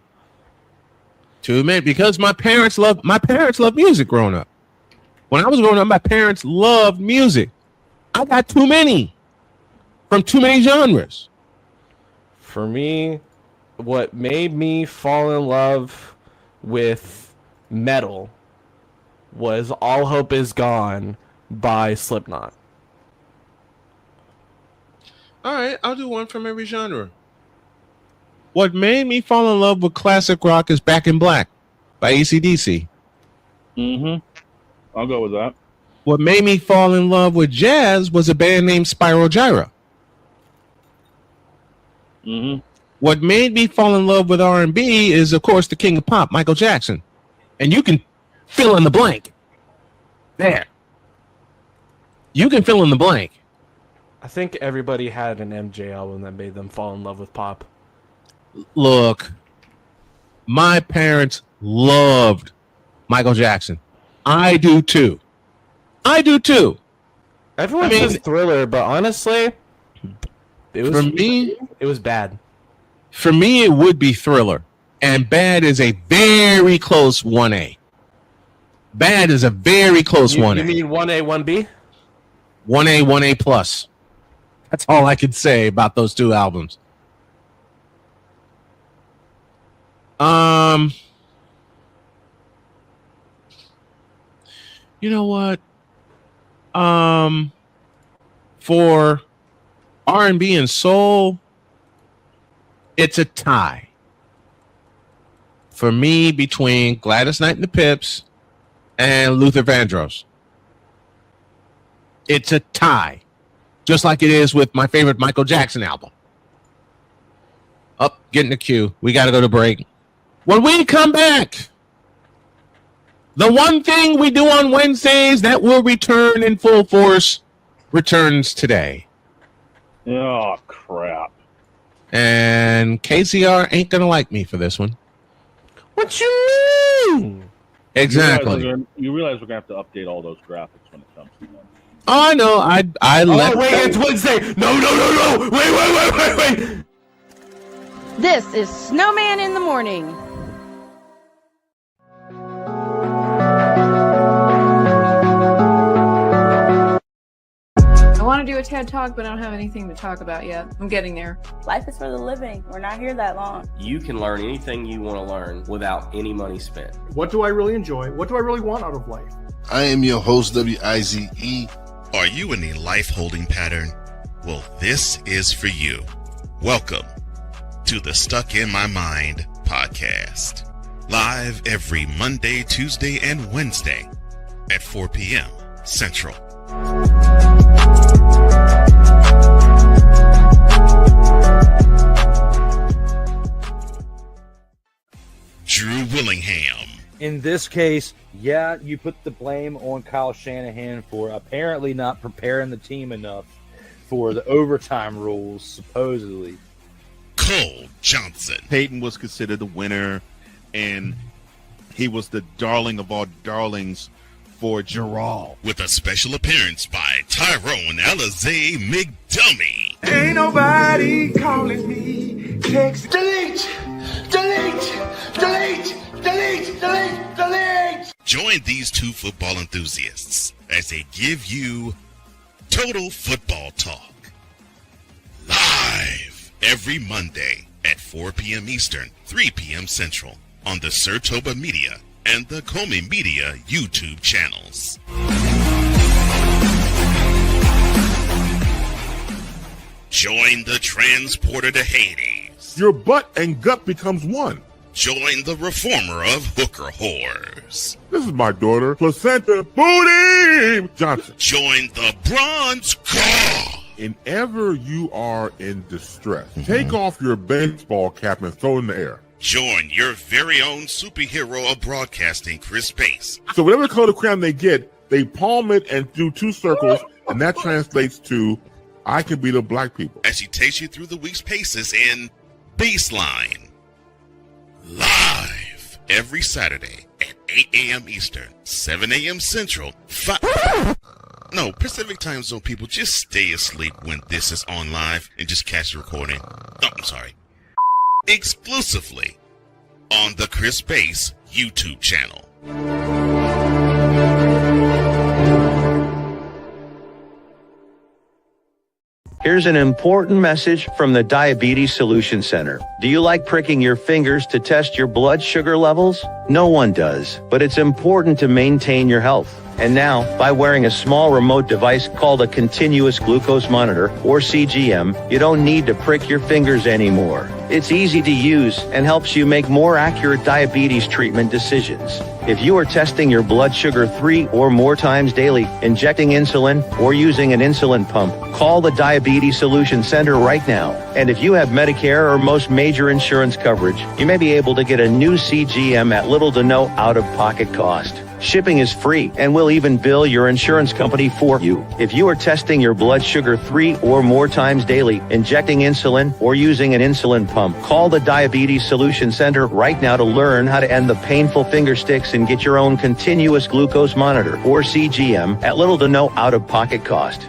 Too many. Because my parents loved music growing up. When I was growing up, my parents loved music. I got too many. From too many genres. For me, what made me fall in love with metal was All Hope Is Gone by Slipknot. All right, I'll do one from every genre. What made me fall in love with classic rock is Back in Black by AC/DC. I'll go with that. What made me fall in love with jazz was a band named Spiral Gyra. What made me fall in love with R&B is, of course, the king of pop, Michael Jackson. And you can fill in the blank. There. You can fill in the blank. I think everybody had an MJ album that made them fall in love with pop. Look, my parents loved Michael Jackson. I do too. Everyone says Thriller, but honestly, it was bad. For me, it would be Thriller. And Bad is a very close 1A. Bad is a very close 1A. You mean 1A, 1B? 1A, 1A plus. That's all I can say about those two albums. You know what? For R&B and soul, it's a tie. For me, between Gladys Knight and the Pips and Luther Vandross. It's a tie. Just like it is with my favorite Michael Jackson album. Up, get in the queue. We got to go to break. When we come back, the one thing we do on Wednesdays that will return in full force returns today. Oh, crap. And KCR ain't going to like me for this one. What you mean? Exactly. You realize we're going to have to update all those graphics when it comes to them. Oh, I know. Wait, it's Wednesday. No. Wait. This is Snowman in the Morning. I want to do a TED Talk, but I don't have anything to talk about yet. I'm getting there. Life is for the living. We're not here that long. You can learn anything you want to learn without any money spent. What do I really enjoy? What do I really want out of life? I am your host, WIZE. Are you in a life-holding pattern? Well, this is for you. Welcome to the Stuck in My Mind podcast. Live every Monday, Tuesday, and Wednesday at 4 p.m. Central. Drew Willingham. In this case, yeah, you put the blame on Kyle Shanahan for apparently not preparing the team enough for the overtime rules, supposedly. Cole Johnson. Peyton was considered the winner, and he was the darling of all darlings for Gerald. With a special appearance by Tyrone Alizé McDummy. Ain't nobody calling me. Text. Delete. Join these two football enthusiasts as they give you Total Football Talk. Live every Monday at 4 p.m. Eastern, 3 p.m. Central on the Sertoba Media and the Comey Media YouTube channels. Join the transporter to Hades. Your butt and gut becomes one. Join the reformer of hooker whores. This is my daughter, Placenta Booty Johnson. Join the Bronze Claw. Whenever you are in distress, take off your baseball cap and throw it in the air. Join your very own superhero of broadcasting, Chris Bass. So whatever color crayon they get, they palm it and do two circles, and that translates to, I can be the black people. As he takes you through the week's paces in Baseline. Live every Saturday at 8 a.m. Eastern, 7 a.m. Central, Pacific Time Zone people, just stay asleep when this is on live and just catch the recording. Oh, I'm sorry. Exclusively on the Chris Bass YouTube channel. Here's an important message from the Diabetes Solution Center. Do you like pricking your fingers to test your blood sugar levels? No one does, but it's important to maintain your health. And now, by wearing a small remote device called a continuous glucose monitor, or CGM, you don't need to prick your fingers anymore. It's easy to use and helps you make more accurate diabetes treatment decisions. If you are testing your blood sugar 3 or more times daily, injecting insulin, or using an insulin pump, call the Diabetes Solution Center right now. And if you have Medicare or most major insurance coverage, you may be able to get a new CGM at little to no out-of-pocket cost. Shipping is free, and we'll even bill your insurance company for you. If you are testing your blood sugar 3 or more times daily, injecting insulin, or using an insulin pump, call the Diabetes Solution Center right now to learn how to end the painful finger sticks and get your own continuous glucose monitor, or CGM, at little to no out-of-pocket cost.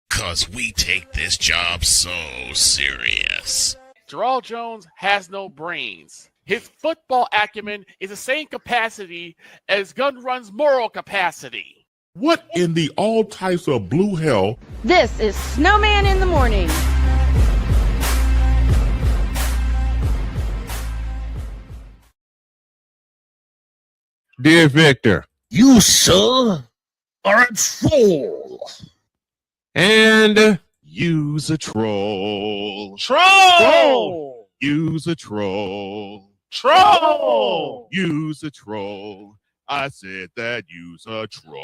'Cause we take this job so serious. Gerald Jones has no brains. His football acumen is the same capacity as Gun Run's moral capacity. What in the all types of blue hell? This is Snowman in the Morning. Dear Victor, you, sir, are a troll. And use a troll. Troll! Use a troll. Troll! Use a troll. I said that use a troll.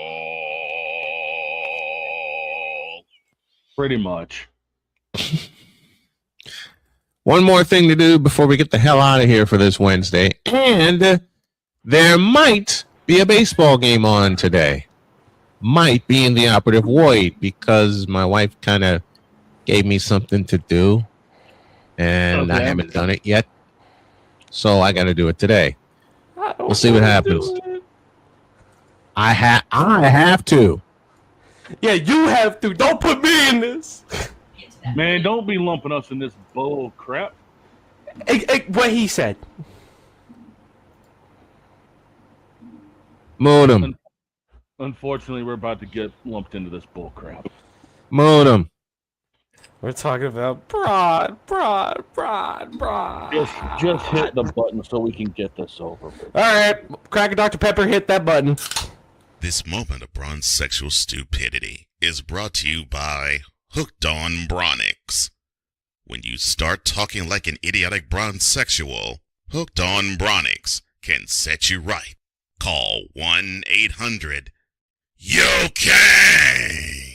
Pretty much. One more thing to do before we get the hell out of here for this Wednesday. And there might be a baseball game on today. Might be in the operative void because my wife kind of gave me something to do. And I haven't done it yet. So I got to do it today. We'll see what happens. I have to. Yeah, you have to. Don't put me in this. Man, don't be lumping us in this bull crap. What he said. Modem. Unfortunately, we're about to get lumped into this bull crap. Modem. We're talking about broad. Just hit the button so we can get this over with. All right, Cracker Dr. Pepper, hit that button. This moment of Bronsexual stupidity is brought to you by Hooked on Bronix. When you start talking like an idiotic Bronsexual, Hooked on Bronix can set you right. Call 1-800-YOKAY.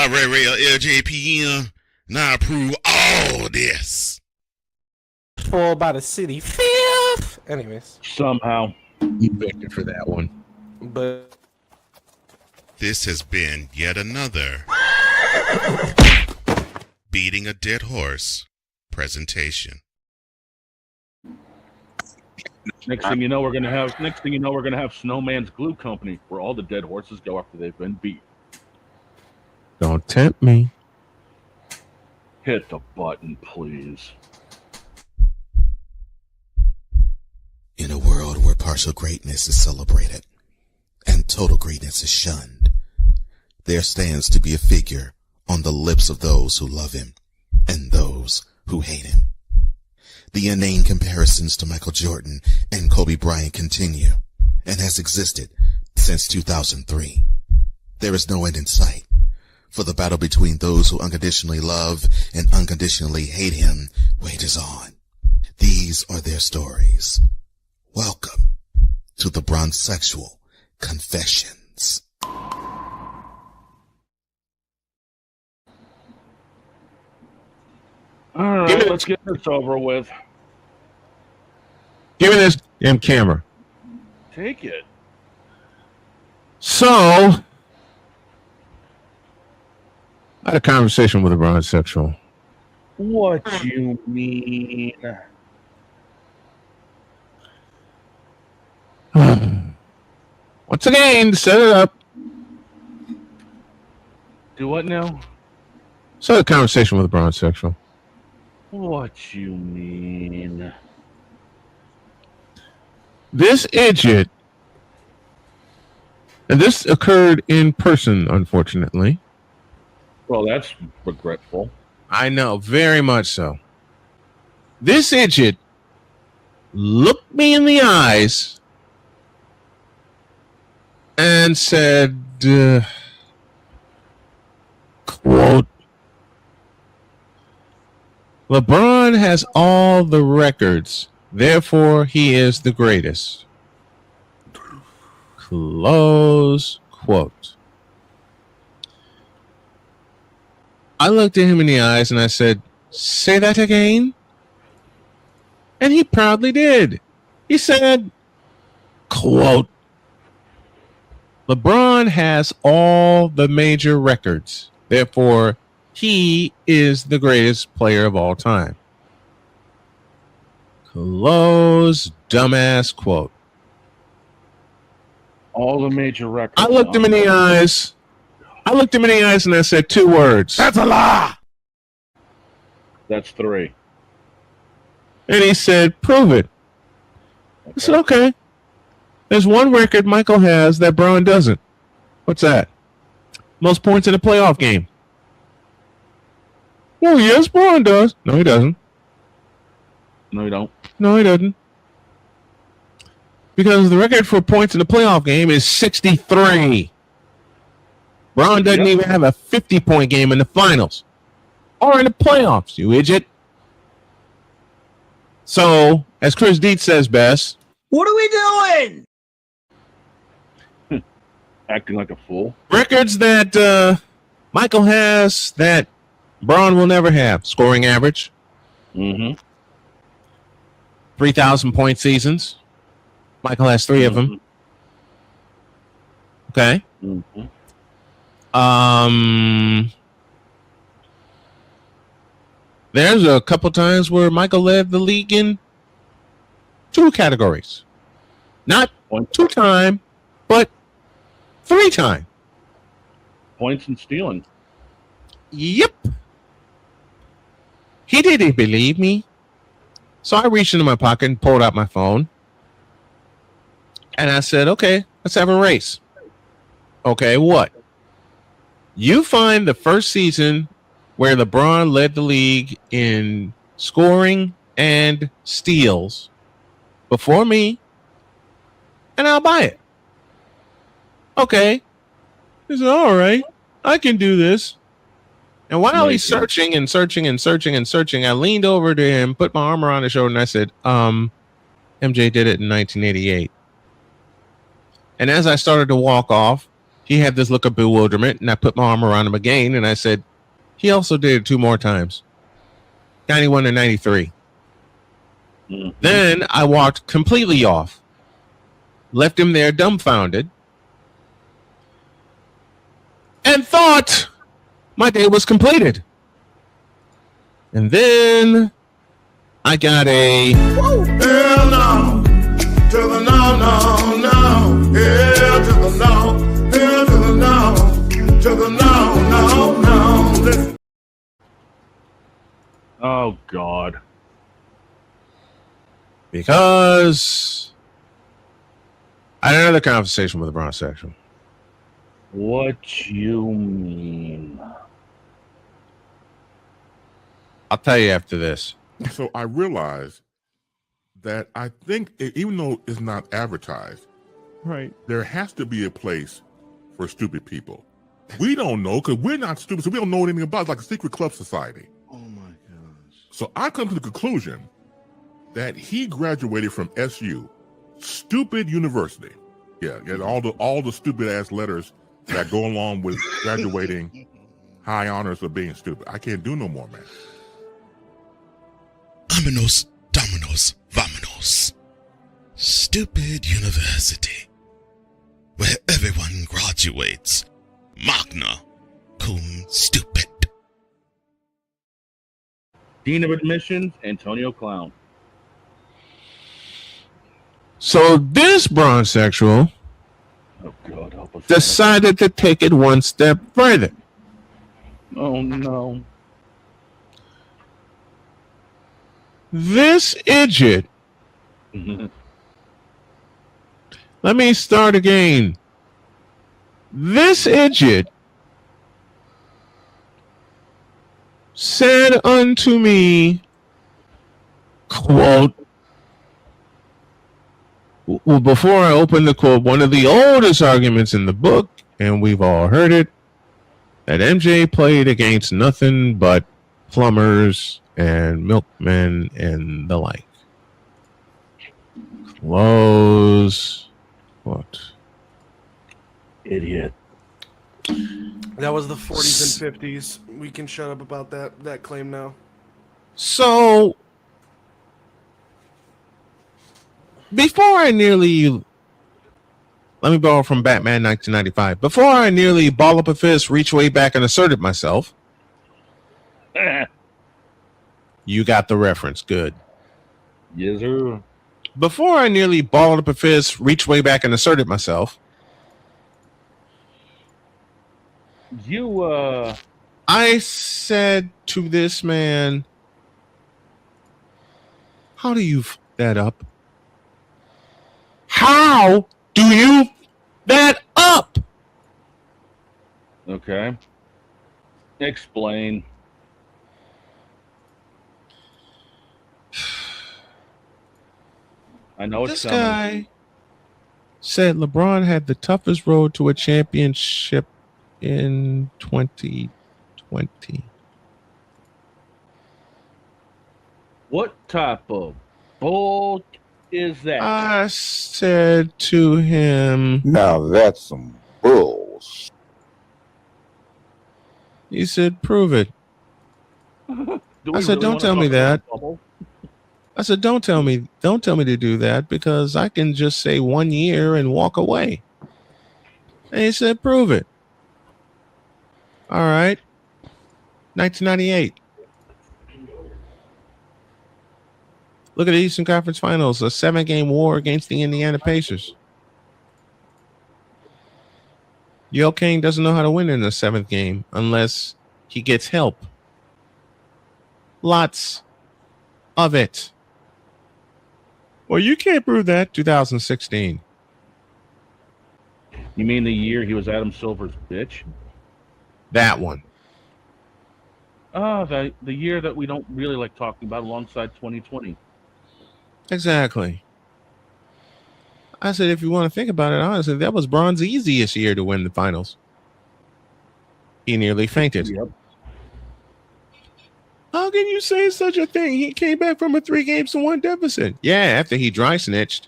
Real LJPM, now approve all this. For by the city fifth. Anyways. Somehow. You Victor for that one. But this has been yet another Beating a Dead Horse presentation. Next thing you know, we're gonna have Snowman's Glue Company, where all the dead horses go after they've been beat. Don't tempt me. Hit the button, please. In a world where partial greatness is celebrated and total greatness is shunned, there stands to be a figure on the lips of those who love him and those who hate him. The inane comparisons to Michael Jordan and Kobe Bryant continue and has existed since 2003. There is no end in sight, for the battle between those who unconditionally love and unconditionally hate him wages on. These are their stories. Welcome to the Bronsexual Confessions. All right, let's get this over with. Give me this damn camera. Take it. So, I had a conversation with a Bronsexual. What you mean? Once again, set it up. Do what now? So, a conversation with a Bronsexual. What you mean? This idiot, and this occurred in person, unfortunately. Well, that's regretful. I know, very much so. This idiot looked me in the eyes and said, quote, LeBron has all the records, therefore he is the greatest. Close quote. I looked at him in the eyes and I said, say that again? And he proudly did. He said, quote, LeBron has all the major records. Therefore, he is the greatest player of all time. Close dumbass quote. All the major records. I looked him in the eyes. And I said 2 words. That's a lie. That's 3. And he said, prove it. I said, okay. There's one record Michael has that Bron doesn't. What's that? Most points in a playoff game. Well, yes, Bron does. No, he doesn't. No, you don't. No, he doesn't. Because the record for points in the playoff game is 63. Bron doesn't even have a 50-point game in the finals. Or in the playoffs, you idiot. So, as Chris Dietz says best, What are we doing? Acting like a fool. records that Michael has that Bron will never have. Scoring average. 3,000-point seasons. Michael has 3 of them. Okay. There's a couple times where Michael led the league in 2 categories. Not 2-time, but 3-time. Points and stealing. Yep. He didn't believe me. So I reached into my pocket and pulled out my phone. And I said, okay, let's have a race. Okay, what? You find the first season where LeBron led the league in scoring and steals before me, and I'll buy it. Okay. He said, all right, I can do this. And while he's searching, I leaned over to him, put my arm around his shoulder, and I said, MJ did it in 1988. And as I started to walk off, he had this look of bewilderment, and I put my arm around him again, and I said, he also did it 2 more times, 91 and 93. Then I walked completely off, left him there dumbfounded, and thought my day was completed. And then I got a Hell no. To the no, no, no. Hell to the no. Hell to the no. To the no, no, no. Listen. Oh, God. because I had another conversation with a Bronsexual. What you mean? I'll tell you after this. So I realized that I think, even though it's not advertised, right, there has to be a place for stupid people. We don't know because we're not stupid, so we don't know anything about it. It's like a secret club society. Oh my gosh. So I come to the conclusion that he graduated from SU, stupid university. Yeah, all the stupid ass letters that go along with graduating high honors of being stupid. I can't do no more, man. Vámonos, dominos, vámonos. Stupid university, where everyone graduates magna cum stupid. Dean of Admissions, Antonio Clown. So this Bronsexual decided to take it one step further. Oh no. This idiot. Let me start again. This idiot said unto me, quote, well, before I open the quote, one of the oldest arguments in the book, and we've all heard it, that MJ played against nothing but plumbers and milkmen and the like. Close quote. Idiot. That was the 40s and 50s. We can shut up about that claim now. So, before I nearly, let me borrow from Batman 1995. Before I nearly ball up a fist, reached way back and asserted myself. You got the reference. Good. Yes, sir. Before I nearly balled up a fist, reached way back and asserted myself. I said to this man, how do you f that up? How do you f that up? Okay. Explain. I know it's this guy said LeBron had the toughest road to a championship in 2020. What type of bull is that? I said to him, Now that's some bulls. He said, prove it. I said, don't tell me that. I said, don't tell me to do that, because I can just say 1 year and walk away. And he said, prove it. All right. 1998. Look at the Eastern Conference Finals, a 7-game war against the Indiana Pacers. Yo King doesn't know how to win in the 7th game unless he gets help. Lots of it. Well, you can't prove that. 2016. You mean the year he was Adam Silver's bitch? That one. Oh, the year that we don't really like talking about alongside 2020. Exactly. I said, if you want to think about it, honestly, that was Bron's easiest year to win the finals. He nearly fainted. Yep. How can you say such a thing? He came back from a 3-1 deficit. Yeah, after he dry snitched.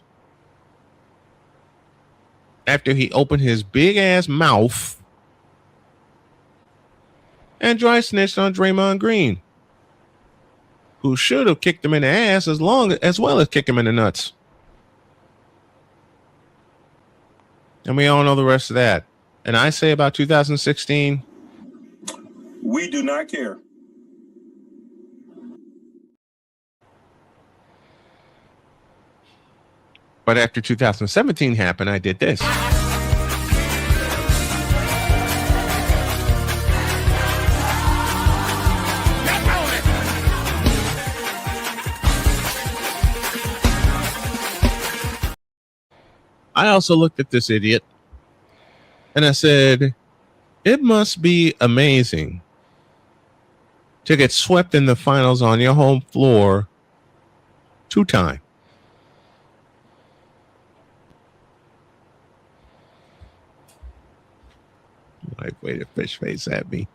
After he opened his big ass mouth and dry snitched on Draymond Green, who should have kicked him in the ass as well as kick him in the nuts. And we all know the rest of that. And I say about 2016, We do not care. but after 2017 happened, I did this. I also looked at this idiot and I said, it must be amazing to get swept in the finals on your home floor 2 times. Like, wait a fish face at me.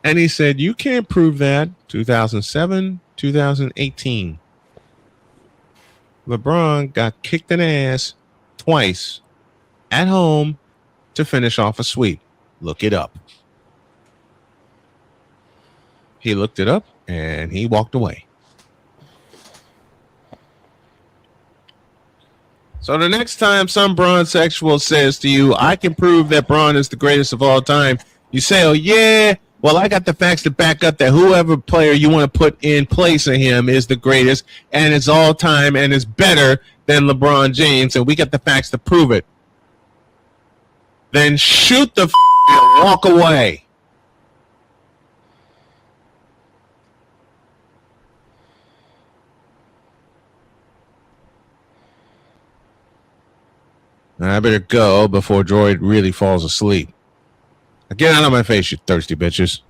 And he said, you can't prove that. 2007, 2018. LeBron got kicked in the ass twice at home to finish off a sweep. Look it up. He looked it up and he walked away. So the next time some Bronsexual says to you, I can prove that Bron is the greatest of all time, you say, oh, yeah, well, I got the facts to back up that whoever player you want to put in place of him is the greatest and it's all time and is better than LeBron James, and we got the facts to prove it. Then shoot the and walk away. I better go before Droid really falls asleep. Get out of my face, you thirsty bitches.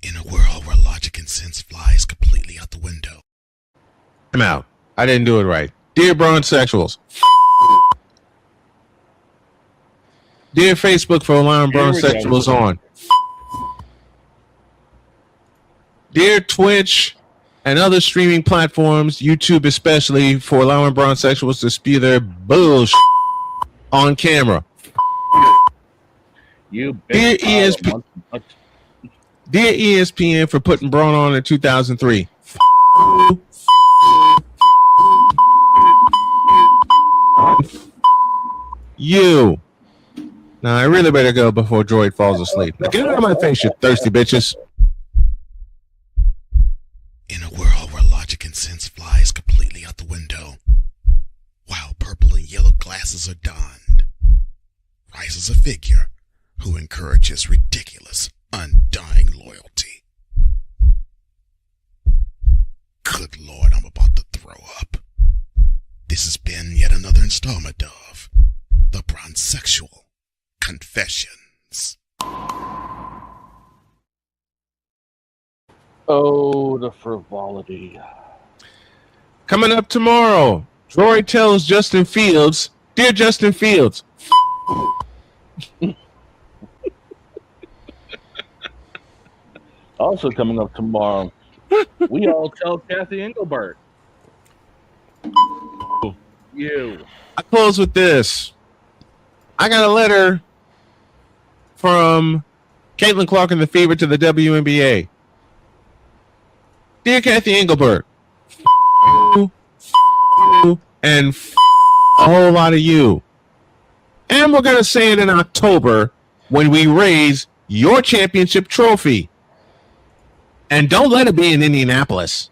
In a world where logic and sense flies completely out the window. I'm out. I didn't do it right. Dear Bronsexuals. Dear Facebook for allowing Bronsexuals on. Dear Twitch and other streaming platforms, YouTube especially, for allowing Bronsexuals to spew their bullshit on camera. You Dear ESPN. Dear ESPN for putting Braun on in 2003. You. Now, I really better go before Droid falls asleep. Now, get out of my face, you thirsty bitches. In a world where logic and sense flies completely out the window, while purple and yellow glasses are donned, rises a figure who encourages ridiculous, undying loyalty. Good Lord, I'm about to throw up. This has been yet another installment of the Bronsexual Confessions. Oh, the frivolity. Coming up tomorrow, Droid tells Justin Fields, Dear Justin Fields. Also coming up tomorrow, we all tell Kathy Engelbert. You. I close with this. I got a letter from Caitlin Clark and the Fever to the WNBA. Dear Kathy Engelbert, and a whole lot of you. And we're going to say it in October when we raise your championship trophy. And don't let it be in Indianapolis.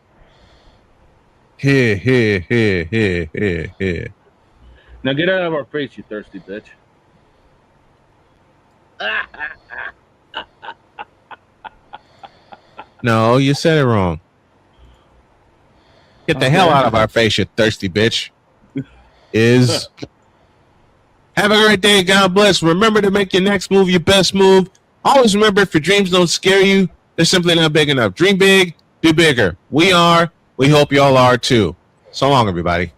Here. Now get out of our face, you thirsty bitch. No, you said it wrong. Get the hell out of our face, you thirsty bitch. Have a great day. God bless. Remember to make your next move your best move. Always remember, if your dreams don't scare you, they're simply not big enough. Dream big, do bigger. We hope y'all are too. So long, everybody.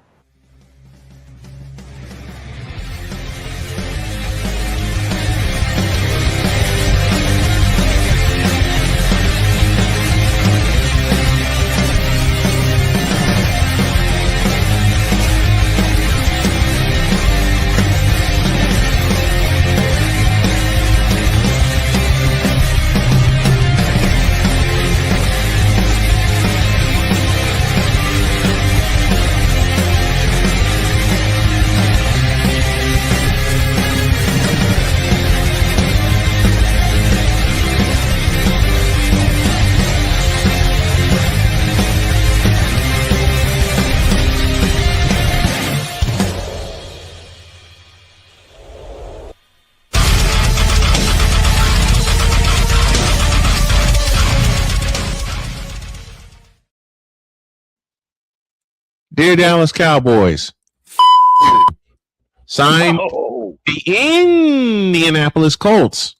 Dear Dallas Cowboys, signed the Indianapolis Colts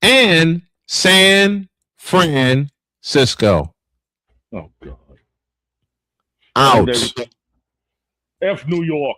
and San Francisco. Oh, God. Out. F New York.